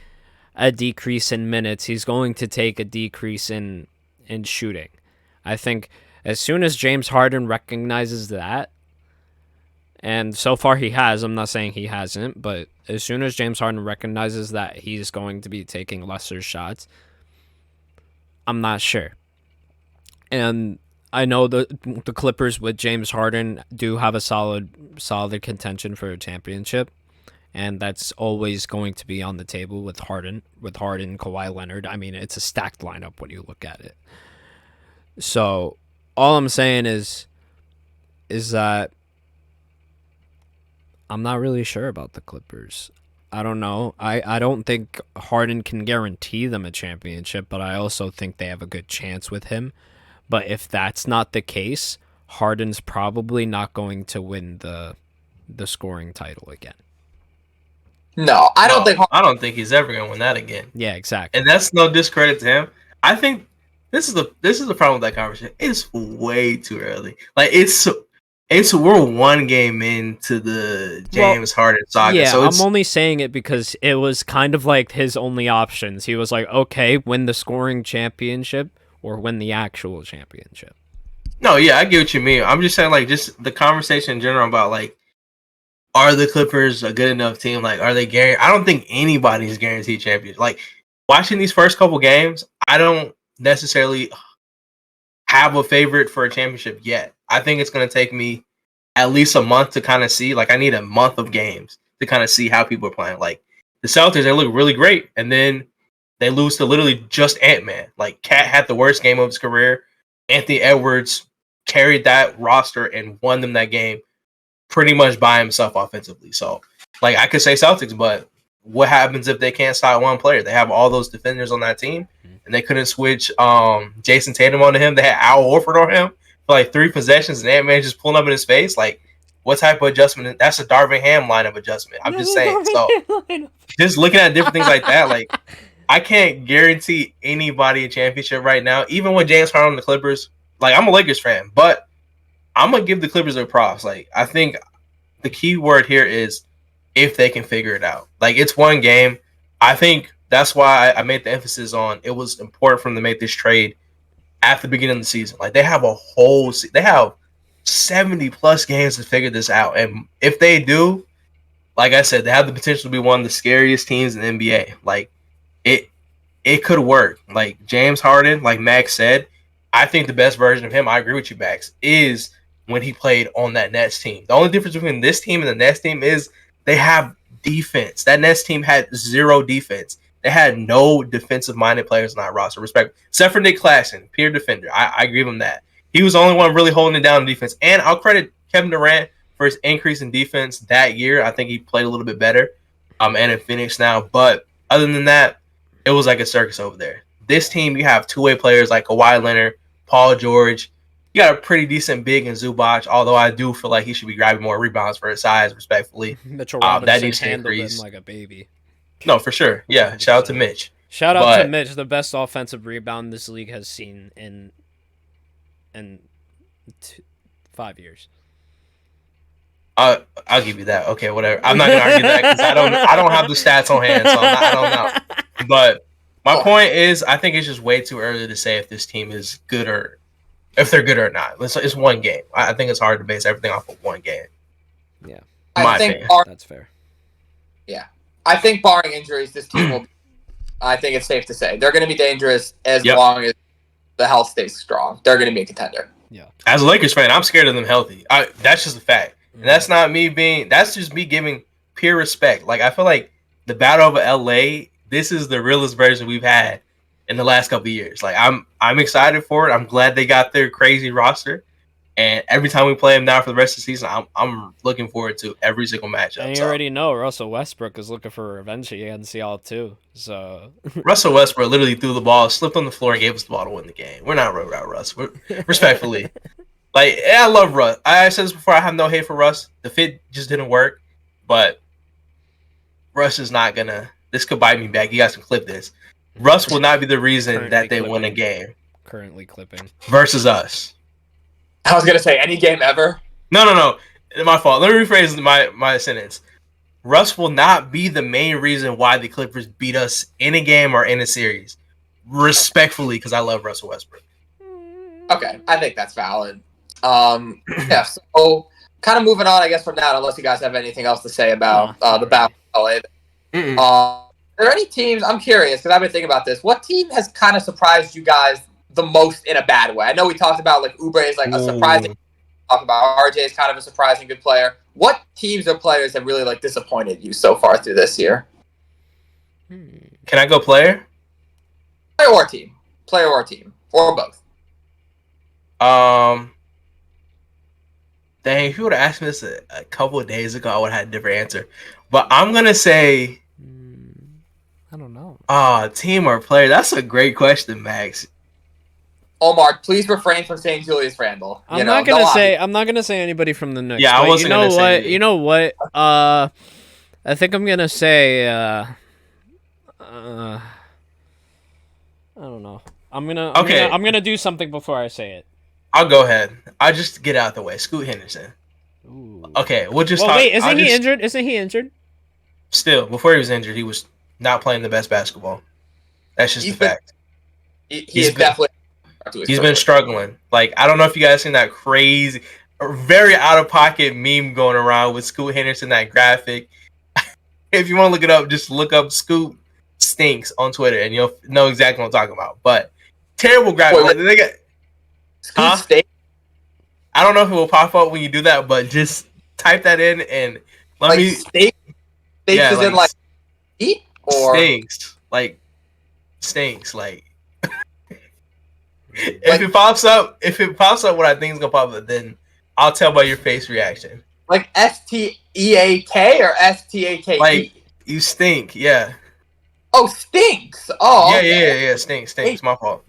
a decrease in minutes. He's going to take a decrease in shooting. I think as soon as James Harden recognizes that, and so far he has, I'm not saying he hasn't, but as soon as James Harden recognizes that he's going to be taking lesser shots, I'm not sure. And I know the Clippers with James Harden do have a solid contention for a championship. And that's always going to be on the table with Harden, Kawhi Leonard. I mean, it's a stacked lineup when you look at it. So all I'm saying is that I'm not really sure about the Clippers. I don't know. I don't think Harden can guarantee them a championship, but I also think they have a good chance with him. But if that's not the case, Harden's probably not going to win the scoring title again. No, I don't think he's ever gonna win that again. Yeah, exactly. And that's no discredit to him. I think this is the problem with that conversation. It's way too early. Like we're one game into the James Harden saga. Yeah, so I'm only saying it because it was kind of like his only options. He was like, okay, win the scoring championship or win the actual championship. No, yeah, I get what you mean. I'm just saying, like, just the conversation in general about like, are the Clippers a good enough team? Like, are they guaranteed? I don't think anybody's guaranteed champions. Like, watching these first couple games, I don't necessarily have a favorite for a championship yet. I think it's going to take me at least a month to kind of see. Like, I need a month of games to kind of see how people are playing. Like the Celtics, they look really great, and then they lose to literally just Ant-Man. Like Cat had the worst game of his career. Anthony Edwards carried that roster and won them that game pretty much by himself offensively. So, like, I could say Celtics, but what happens if they can't stop one player? They have all those defenders on that team, and they couldn't switch Jason Tatum onto him. They had Al Horford on him for like 3 possessions, and Ant-Man just pulling up in his face. Like, what type of adjustment? That's a Darvin Ham line of adjustment. I'm just saying. So, just looking at different things like that, like, I can't guarantee anybody a championship right now. Even with James Harden on the Clippers, like, I'm a Lakers fan, but I'm going to give the Clippers their props. Like, I think the key word here is if they can figure it out. Like, it's one game. I think that's why I made the emphasis on it was important for them to make this trade at the beginning of the season. Like, they have they have 70-plus games to figure this out. And if they do, like I said, they have the potential to be one of the scariest teams in the NBA. Like, it could work. Like James Harden, like Max said, I think the best version of him, I agree with you, Max, is when he played on that Nets team. The only difference between this team and the Nets team is they have defense. That Nets team had 0 defense. They had no defensive-minded players on that roster. Respect, except for Nick Claxton, pure defender. I give him that. He was the only one really holding it down in defense. And I'll credit Kevin Durant for his increase in defense that year. I think he played a little bit better. And in Phoenix now. But other than that, it was like a circus over there. This team, you have two-way players like Kawhi Leonard, Paul George. You got a pretty decent big in Zubac, although I do feel like he should be grabbing more rebounds for his size, respectfully. Mitchell Robinson handled him like a baby. No, for sure. Yeah, shout out to Mitch. Shout out to Mitch, the best offensive rebound this league has seen in 5 years. I'll give you that. Okay, whatever. I'm not gonna argue that because I don't have the stats on hand, so I don't know. But my point is, I think it's just way too early to say if this team is good or if they're good or not. It's one game. I think it's hard to base everything off of one game. Yeah, I think that's fair. Yeah, I think barring injuries, this team will. I think it's safe to say they're going to be dangerous as long as the health stays strong. They're going to be a contender. Yeah. As a Lakers fan, I'm scared of them healthy. That's just a fact. And that's not me that's just me giving pure respect. Like, I feel like the battle over LA, this is the realest version we've had in the last couple of years. Like, I'm excited for it. I'm glad they got their crazy roster. And every time we play them now for the rest of the season, I'm looking forward to every single matchup. And you already know Russell Westbrook is looking for revenge against Seattle too. So Russell Westbrook literally threw the ball, slipped on the floor, and gave us the ball to win the game. We're not worried about Russ. Respectfully. Like, I love Russ. I said this before. I have no hate for Russ. The fit just didn't work. But Russ is not going to – this could bite me back. You guys can clip this. Russ will not be the reason that they win a game. Currently clipping. Versus us. I was going to say, any game ever? No. My fault. Let me rephrase my sentence. Russ will not be the main reason why the Clippers beat us in a game or in a series. Respectfully, because I love Russell Westbrook. Okay, I think that's valid. Yeah, so kind of moving on, I guess, from that, unless you guys have anything else to say about the battle of LA. Are there any teams, I'm curious, because I've been thinking about this, what team has kind of surprised you guys the most in a bad way? I know we talked about, like, Oubre is, like, a surprising, talk about RJ is kind of a surprising good player. What teams or players have really, like, disappointed you so far through this year? Can I go player? Player or team, or both. Dang, if you would have asked me this a couple of days ago, I would have had a different answer. But I'm gonna say, I don't know. Team or player? That's a great question, Max. Omar, please refrain from saying Julius Randle. I'm not gonna say anybody from the Knicks. Yeah, I wasn't gonna say. You know what? I think I'm gonna say. I don't know. I'm gonna do something before I say it. I'll go ahead. I'll just get out the way. Scoot Henderson. Ooh. Okay, we'll just talk. Wait, isn't he injured? Isn't he injured? Still, before he was injured, he was not playing the best basketball. That's just the fact. He's been struggling. Like, I don't know if you guys seen that crazy, very out of pocket meme going around with Scoot Henderson, that graphic. If you want to look it up, just look up Scoot Stinks on Twitter, and you'll know exactly what I'm talking about. But terrible graphic. State. I don't know if it will pop up when you do that, but just type that in and let me. State Stinks is in like eat or stinks. Like if it pops up what I think is gonna pop up, then I'll tell by your face reaction. Like STEAK or STAKE? Like you stink, yeah. Oh, stinks. Oh, okay. Yeah. Stinks. My fault.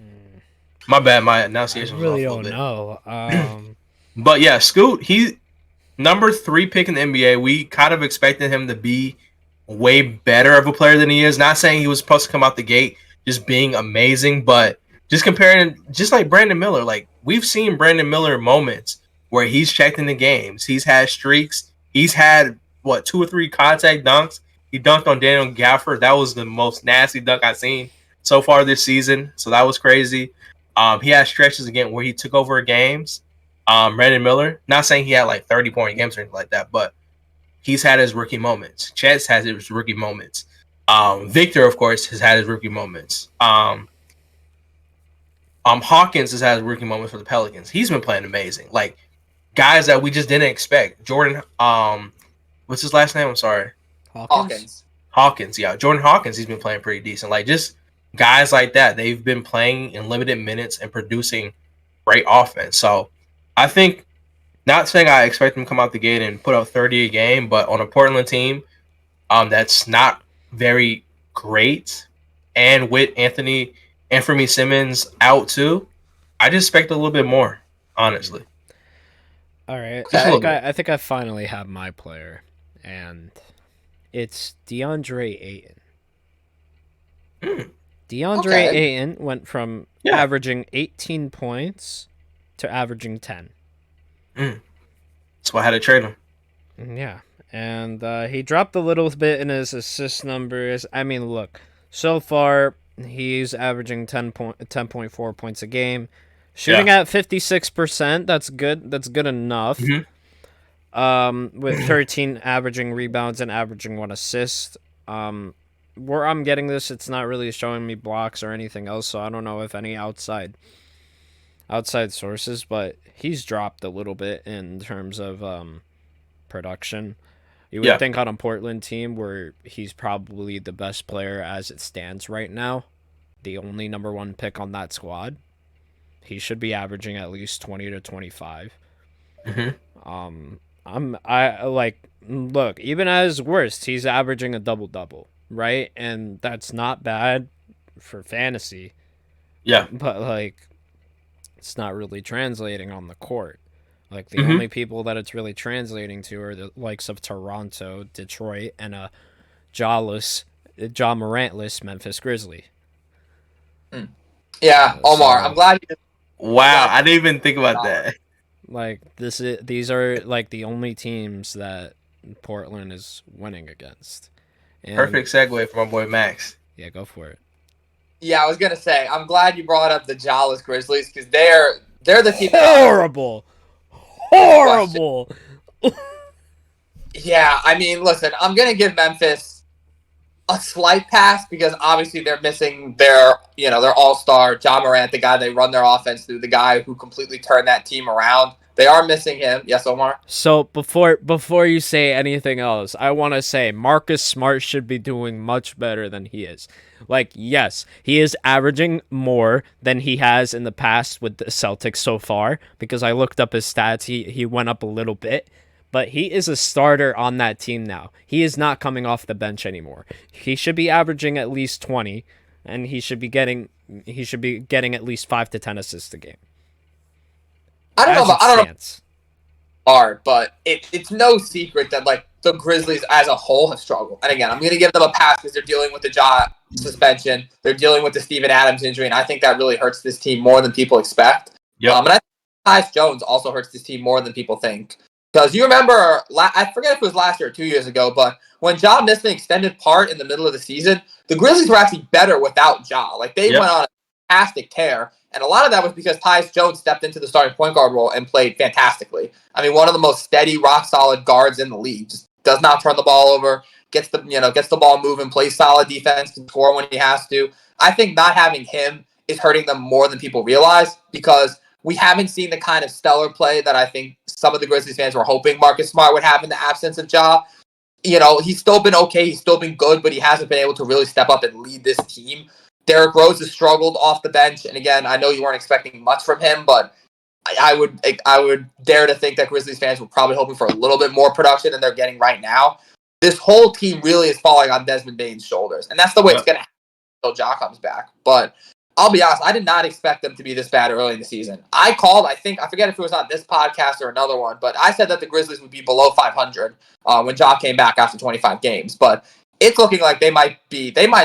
My bad. My enunciation was off a little bit. Know. But yeah, Scoot, he number 3 pick in the NBA. We kind of expected him to be way better of a player than he is. Not saying he was supposed to come out the gate just being amazing, but just comparing, just like Brandon Miller. Like we've seen Brandon Miller moments where he's checked in the games. He's had streaks. He's had 2 or 3 contact dunks. He dunked on Daniel Gafford. That was the most nasty dunk I've seen so far this season. So that was crazy. He had stretches again where he took over games. Brandon Miller, not saying he had like 30-point games or anything like that, but he's had his rookie moments. Chet's had his rookie moments. Victor, of course, has had his rookie moments. Hawkins has had his rookie moments for the Pelicans. He's been playing amazing. Like guys that we just didn't expect. Jordan, what's his last name? I'm sorry. Hawkins, yeah. Jordan Hawkins, he's been playing pretty decent. Like just guys like that, they've been playing in limited minutes and producing great offense. So I think, not saying I expect him to come out the gate and put up 30 a game, but on a Portland team that's not very great, and with Anthony Simmons out too, I just expect a little bit more, honestly. All right. I think I finally have my player, and it's DeAndre Ayton. DeAndre Ayton went from averaging 18 points to averaging 10. That's why I had to trade him. Yeah. And he dropped a little bit in his assist numbers. I mean, look, so far he's averaging 10.4 points a game. Shooting at 56%, that's good. That's good enough. With 13 averaging rebounds and averaging 1 assist. Where I'm getting this, it's not really showing me blocks or anything else, so I don't know if any outside sources, but he's dropped a little bit in terms of production. You would think on a Portland team where he's probably the best player as it stands right now, the only number 1 pick on that squad, he should be averaging at least 20 to 25. Look, even at his worst, he's averaging a double-double, right? And that's not bad for fantasy. Yeah. But, like, it's not really translating on the court. Like, the only people that it's really translating to are the likes of Toronto, Detroit, and a Ja Morant-less Memphis Grizzly. Yeah, Omar, I'm glad you did. Wow, I didn't even think about that. Like, these are, like, the only teams that Portland is winning against. And perfect segue for my boy Max. Yeah, go for it. Yeah, I was gonna say, I'm glad you brought up the Jawless Grizzlies because they're the team. Horrible. Yeah, I mean, listen, I'm gonna give Memphis a slight pass because obviously they're missing their all-star Ja Morant, the guy they run their offense through, the guy who completely turned that team around. They are missing him. Yes, Omar? So before you say anything else, I want to say Marcus Smart should be doing much better than he is. Like, yes, he is averaging more than he has in the past with the Celtics so far, because I looked up his stats. He went up a little bit, but he is a starter on that team now. He is not coming off the bench anymore. He should be averaging at least 20, and he should be getting at least 5 to 10 assists a game. I don't know. Hard, but it's no secret that like the Grizzlies as a whole have struggled. And again, I'm going to give them a pass because they're dealing with the Ja suspension, they're dealing with the Steven Adams injury, and I think that really hurts this team more than people expect. And I think Tyus Jones also hurts this team more than people think. Because you remember, I forget if it was last year or 2 years ago, but when Ja missed an extended part in the middle of the season, the Grizzlies were actually better without Ja. Like they went on a fantastic tear. And a lot of that was because Tyus Jones stepped into the starting point guard role and played fantastically. I mean, one of the most steady, rock-solid guards in the league. Just does not turn the ball over, gets the ball moving, plays solid defense, can score when he has to. I think not having him is hurting them more than people realize because we haven't seen the kind of stellar play that I think some of the Grizzlies fans were hoping Marcus Smart would have in the absence of Ja. he's still been okay. He's still been good, but he hasn't been able to really step up and lead this team. Derrick Rose has struggled off the bench. And again, I know you weren't expecting much from him, but I would dare to think that Grizzlies fans were probably hoping for a little bit more production than they're getting right now. This whole team really is falling on Desmond Bane's shoulders. And that's the way it's going to happen until Ja comes back. But I'll be honest, I did not expect them to be this bad early in the season. I forget if it was on this podcast or another one, but I said that the Grizzlies would be below 500 when Ja came back after 25 games. But it's looking like they might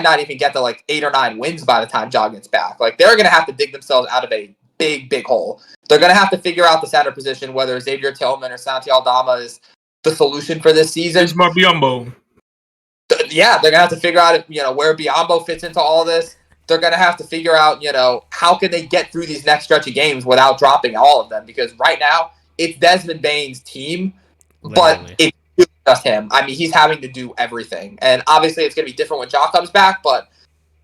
not even get to like 8 or 9 wins by the time Ja gets back. Like, they're going to have to dig themselves out of a big, big hole. They're going to have to figure out the center position, whether Xavier Tillman or Santi Aldama is the solution for this season. It's my Biombo. Yeah, they're going to have to figure out where Biombo fits into all this. They're going to have to figure out, how can they get through these next stretch of games without dropping all of them? Because right now, it's Desmond Bane's team, but it's just him. I mean, he's having to do everything. And obviously, it's going to be different when Ja comes back. But,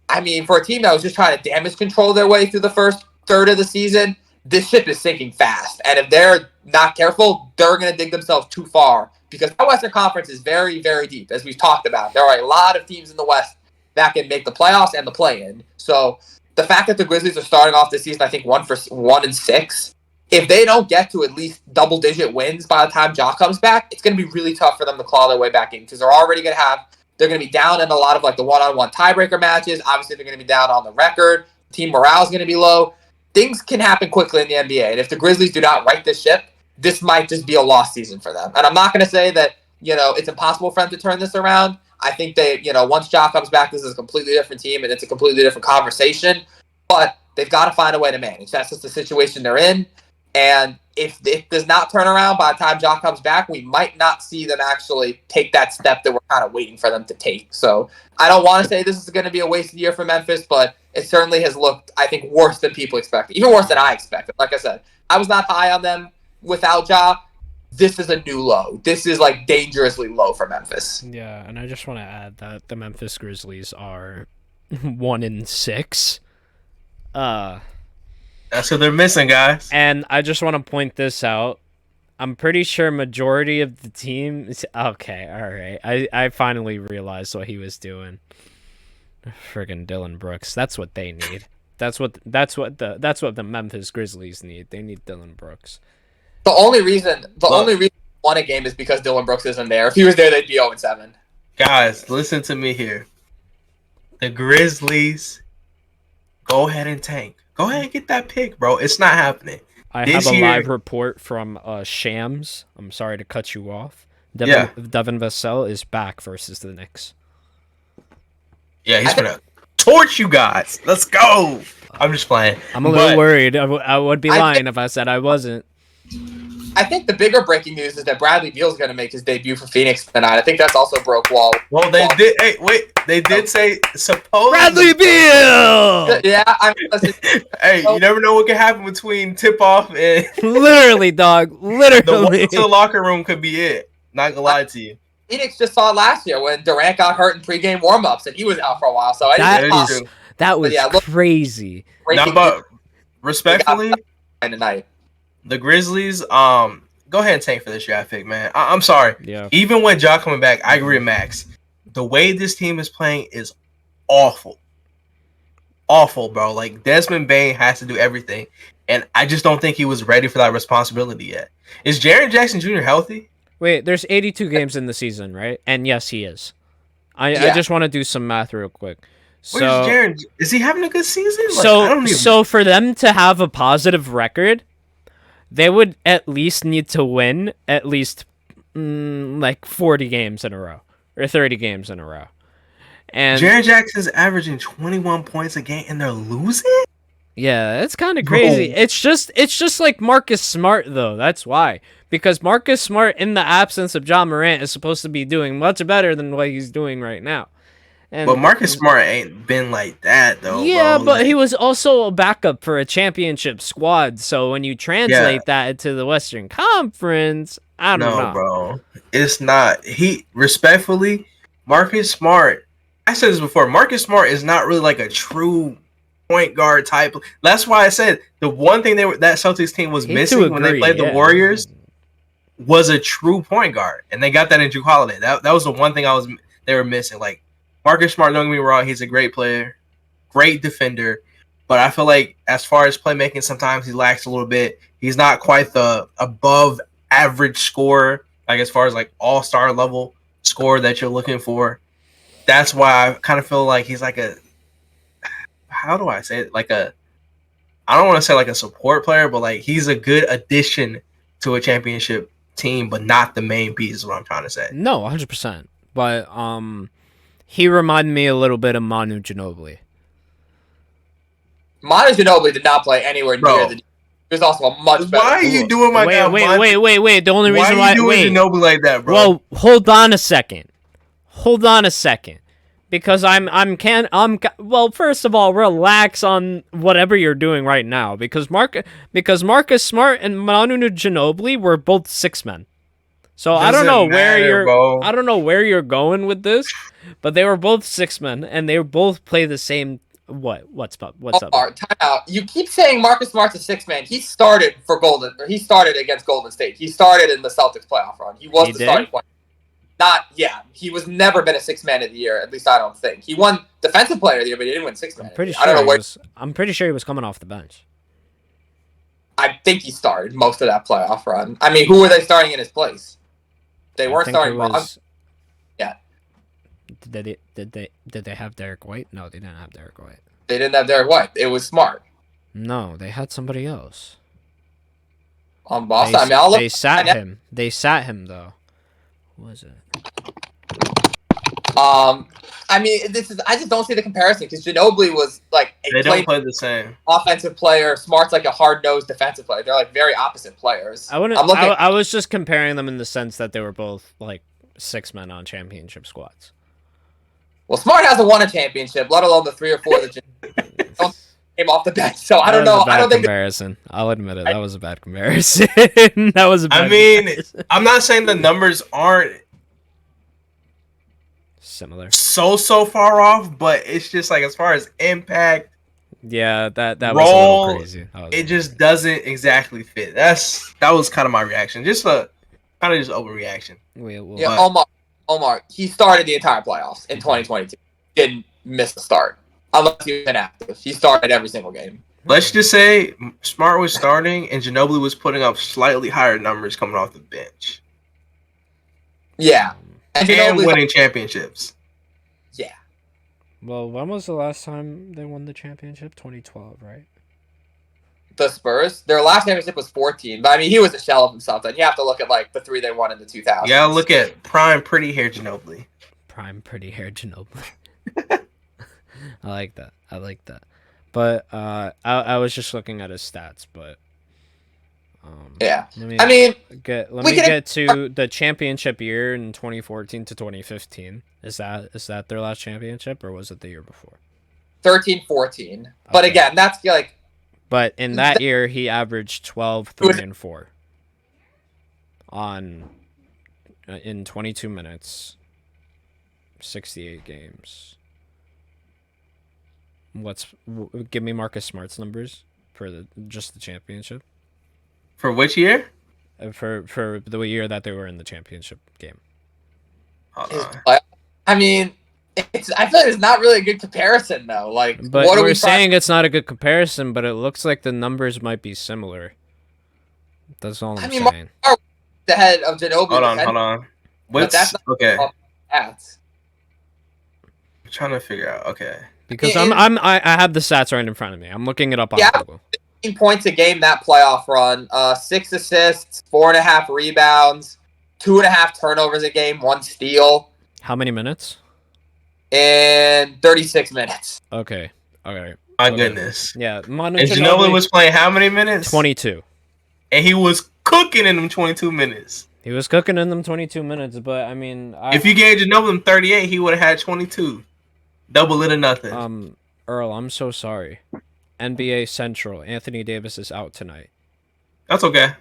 I mean, for a team that was just trying to damage control their way through the first third of the season, this ship is sinking fast. And if they're not careful, they're going to dig themselves too far. Because our Western Conference is very, very deep, as we've talked about. There are a lot of teams in the West that can make the playoffs and the play-in. So the fact that the Grizzlies are starting off this season, I think 1-6, if they don't get to at least double-digit wins by the time Ja comes back, it's going to be really tough for them to claw their way back in, because they're going to be down in a lot of like the one-on-one tiebreaker matches. Obviously, they're going to be down on the record. Team morale is going to be low. Things can happen quickly in the NBA, and if the Grizzlies do not right this ship, this might just be a lost season for them. And I'm not going to say that it's impossible for them to turn this around. I think they, once Ja comes back, this is a completely different team and it's a completely different conversation. But they've got to find a way to manage. That's just the situation they're in. And if it does not turn around by the time Ja comes back, we might not see them actually take that step that we're kind of waiting for them to take. So I don't want to say this is going to be a wasted year for Memphis, but it certainly has looked, I think, worse than people expected. Even worse than I expected. Like I said, I was not high on them without Ja. This is a new low. This is like dangerously low for Memphis. Yeah, and I just want to add that the Memphis Grizzlies are 1-6. That's what they're missing, guys. And I just want to point this out. I'm pretty sure majority of the team is okay. All right, I finally realized what he was doing. Friggin' Dylan Brooks. That's what they need. That's what the Memphis Grizzlies need. They need Dylan Brooks. The only reason they won a game is because Dylan Brooks isn't there. If he was there, they'd be 0-7. Guys, listen to me here. The Grizzlies, go ahead and tank. Go ahead and get that pick, bro. It's not happening. I have a live report from Shams. I'm sorry to cut you off. Devin Vassell is back versus the Knicks. Yeah, he's going to torch you guys. Let's go. I'm just playing. I'm a little worried. I would be lying if I said I wasn't. I think the bigger breaking news is that Bradley Beal's going to make his debut for Phoenix tonight. I think that's also broke wall. Well, they did. Hey, wait. They did say supposedly. Bradley Beal. Yeah, hey, you never know what can happen between tip off and literally, dog. Literally, the walk to the locker room could be it. Not gonna lie to you. Phoenix just saw it last year when Durant got hurt in pregame warmups and he was out for a while. So that was crazy. Now, but respectfully, tonight. The Grizzlies, go ahead and tank for this draft pick, man. I'm sorry. Yeah. Even with Ja coming back, I agree with Max. The way this team is playing is awful. Awful, bro. Like, Desmond Bane has to do everything. And I just don't think he was ready for that responsibility yet. Is Jaren Jackson Jr. healthy? Wait, there's 82 games in the season, right? And yes, he is. I just want to do some math real quick. So, where's Jaren? Is he having a good season? So for them to have a positive record, they would at least need to win at least like 40 games in a row or 30 games in a row. And Jaren Jackson's averaging 21 points a game and they're losing? Yeah, it's kind of crazy. Bro. It's just like Marcus Smart though. That's why. Because Marcus Smart in the absence of John Morant is supposed to be doing much better than what he's doing right now. But Marcus Smart ain't been like that, though. Yeah, bro. But he was also a backup for a championship squad. So when you translate that into the Western Conference, I don't know. No, bro. It's not. Respectfully, Marcus Smart, I said this before, Marcus Smart is not really like a true point guard type. That's why I said the one thing that Celtics team was missing when they played the Warriors was a true point guard, and they got that in Drew Holiday. That was the one thing they were missing. Like Marcus Smart, don't get me wrong, he's a great player, great defender, but I feel like as far as playmaking, sometimes he lacks a little bit. He's not quite the above average scorer, like as far as like all-star level scorer that you're looking for. That's why I kind of feel like he's like how do I say it? I don't want to say like a support player, but like he's a good addition to a championship team, but not the main piece is what I'm trying to say. No, 100%. But he reminded me a little bit of Manu Ginobili. Manu Ginobili did not play anywhere near the. He was also a much better. Why are you doing my guy? Wait. The only reason why are you doing Ginobili like that, bro? Well, hold on a second. Because well, first of all, relax on whatever you're doing right now. Because Marcus Smart and Manu Ginobili were both 6 men. So I don't know where you're going with this, but they were both 6 men and they both play the same. What's up? Time out. You keep saying Marcus Smart's a 6-man. He started against Golden State. He started in the Celtics playoff run. He was the starting point. He was never been a 6-man of the year. At least I don't think he won defensive player of the year, but he didn't win 6-man. I'm pretty sure he was coming off the bench. I think he started most of that playoff run. I mean, who were they starting in his place? They weren't starting. Yeah. Did they have Derek White? No, they didn't have Derek White. They didn't have Derek White. It was Smart. No, they had somebody else. On Boston. They sat him. They sat him though. What was it? I mean, I just don't see the comparison because Ginobili was like they don't play the same offensive player. Smart's like a hard-nosed defensive player. They're like very opposite players. I was just comparing them in the sense that they were both like 6 men on championship squads. Well, Smart hasn't won a championship, let alone the 3 or 4 that came off the bench. So I don't know. I don't think comparison. I'll admit it. That was a bad comparison. Comparison. I'm not saying the numbers aren't similar. So far off, but it's just like as far as impact. Yeah, that role, was a little crazy. It just doesn't exactly fit. That was kind of my reaction. Just a kind of just overreaction. Omar, he started the entire playoffs in 2022. Didn't miss a start. Unless he was inactive. He started every single game. Let's just say Smart was starting and Ginobili was putting up slightly higher numbers coming off the bench. Yeah. And winning championships. Yeah. Well, when was the last time they won the championship? 2012, right? The Spurs? Their last championship was 14. But, I mean, he was a shell of himself. Then you have to look at, like, the 3 they won in the 2000s. Yeah, look at prime pretty hair Ginobili. Prime pretty hair Ginobili. I like that. But I was just looking at his stats, but yeah. Let me get to the championship year in 2014 to 2015. Is that their last championship or was it the year before? 13-14. But again, that's like but in that year he averaged 12, 3 and 4 in 22 minutes, 68 games. Give me Marcus Smart's numbers for just the championship. For which year? For the year that they were in the championship game. I mean, I feel like it's not really a good comparison though. Like, but what we're saying it's not a good comparison, but it looks like the numbers might be similar. That's all I'm saying. The head of Ginobili. Hold on. Okay. I'm trying to figure out. Okay. Because I have the stats right in front of me. I'm looking it up on Google. 15 points a game that playoff run. 6 assists, 4.5 rebounds, 2.5 turnovers a game, 1 steal. How many minutes? In 36 minutes. Okay. My goodness. Yeah. And Ginobili was playing how many minutes? 22. And he was cooking in them 22 minutes. He was cooking in them 22 minutes, but I mean... if you gave Ginobili 38, he would have had 22. Double it or nothing. Earl, I'm so sorry. NBA Central, Anthony Davis is out tonight. That's okay.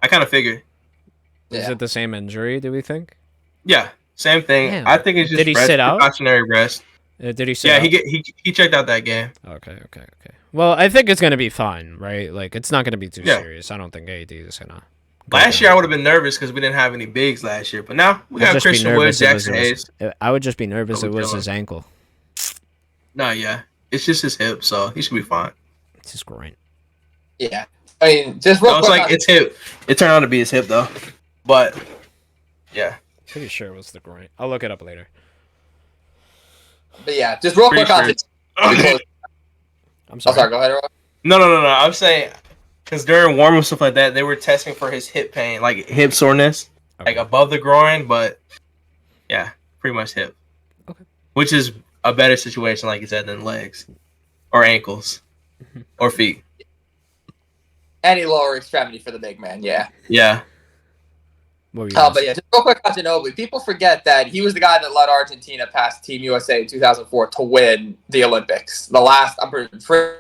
I kind of figured. Is it the same injury, do we think? Yeah, same thing. Damn. I think it's just precautionary rest. Did he sit out? Yeah, he checked out that game. Okay. Well, I think it's going to be fine, right? Like, it's not going to be too serious. I don't think AD is going to Last year I would have been nervous because we didn't have any bigs last year, but now we got Christian Wood, Jackson Hayes. I would just be nervous it was his ankle. No, yeah, it's just his hip, so he should be fine. It's his groin. Yeah, I mean, just real quick. It's like it's hip. It turned out to be his hip though, but yeah, pretty sure it was the groin. I'll look it up later. But yeah, just real quick. Sure. I'm sorry. Go ahead, Rob. No. I'm saying because during warm-up stuff like that, they were testing for his hip pain, like hip soreness, like above the groin, but yeah, pretty much hip. Okay. Which is a better situation, like you said, than legs or ankles or feet. Any lower extremity for the big man, yeah. Yeah. But yeah, just real quick on Ginobili. People forget that he was the guy that led Argentina past Team USA in 2004 to win the Olympics. I'm pretty sure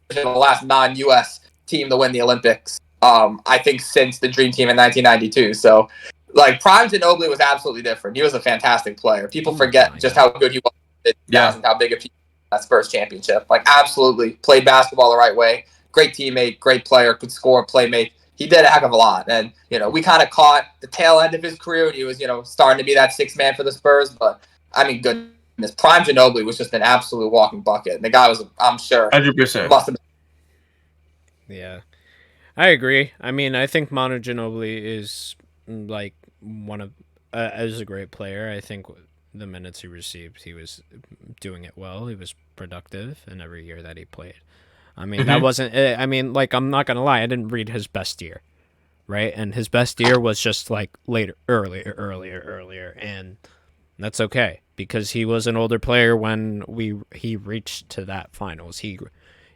the last non-US team to win the Olympics. I think since the Dream Team in 1992. So, like, prime Ginobili was absolutely different. He was a fantastic player. People forget just how good he was and how big a piece of that Spurs championship. Like, absolutely played basketball the right way. Great teammate, great player, could score, playmate. He did a heck of a lot. And, we kind of caught the tail end of his career when he was, starting to be that sixth man for the Spurs. But, I mean, goodness, prime Ginobili was just an absolute walking bucket. And the guy was, I'm sure, 100%. Must have been. Yeah. I agree. I mean, I think Manu Ginobili is, like, as a great player. I think the minutes he received, he was doing it well. He was productive in every year that he played. I mean, that wasn't, I'm not going to lie, I didn't read his best year, right? And his best year was just like earlier, and that's okay, because he was an older player when he reached to that finals. He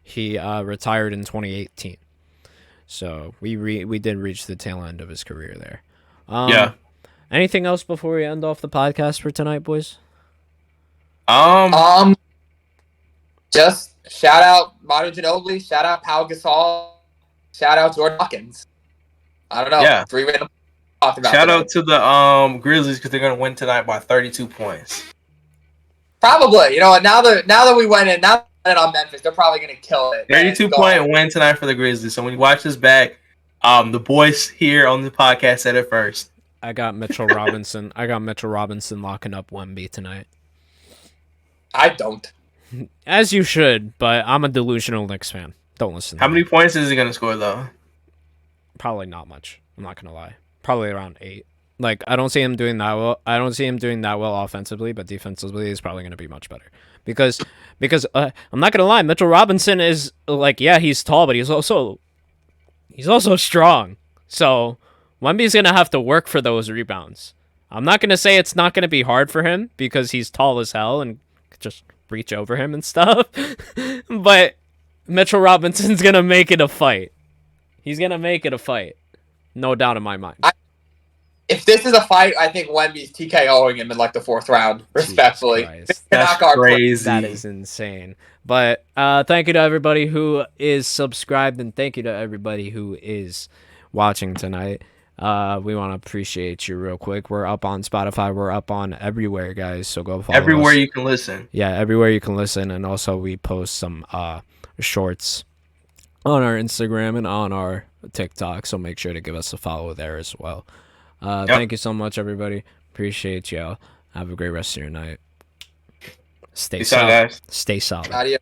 retired in 2018. So we did reach the tail end of his career there. Yeah. Anything else before we end off the podcast for tonight, boys? Just shout out Manu Ginobili, shout out Pau Gasol, shout out Jordan Hawkins. I don't know. Yeah. 3 random talked about. Shout out to the Grizzlies because they're gonna win tonight by 32 points. Probably. Now that we went in, now that on Memphis, they're probably gonna kill it. 32-point win tonight for the Grizzlies. So when you watch this back, the boys here on the podcast said it first. I got Mitchell Robinson. Locking up Wemby tonight. I don't. As you should, but I'm a delusional Knicks fan. Don't listen. How many points is he gonna score though? Probably not much. I'm not gonna lie. Probably around 8. Like, I don't see him doing that well. I don't see him doing that well offensively, but defensively he's probably gonna be much better. Because I'm not gonna lie, Mitchell Robinson is like, yeah, he's tall, but he's also strong. So Wemby's gonna have to work for those rebounds. I'm not gonna say it's not gonna be hard for him because he's tall as hell and just reach over him and stuff. But Mitchell Robinson's gonna make it a fight. He's gonna make it a fight. No doubt in my mind. If this is a fight, I think Wemby's TKOing him in like the 4th round, respectfully. That's crazy. That is insane. But thank you to everybody who is subscribed, and thank you to everybody who is watching tonight. We want to appreciate you real quick. We're up on Spotify. We're up on everywhere, guys. So go follow everywhere us. You can listen. Yeah, everywhere you can listen. And also we post some shorts on our Instagram and on our TikTok. So make sure to give us a follow there as well. Thank you so much, everybody. Appreciate y'all. Have a great rest of your night. Stay solid. Guys. Stay solid. Adios.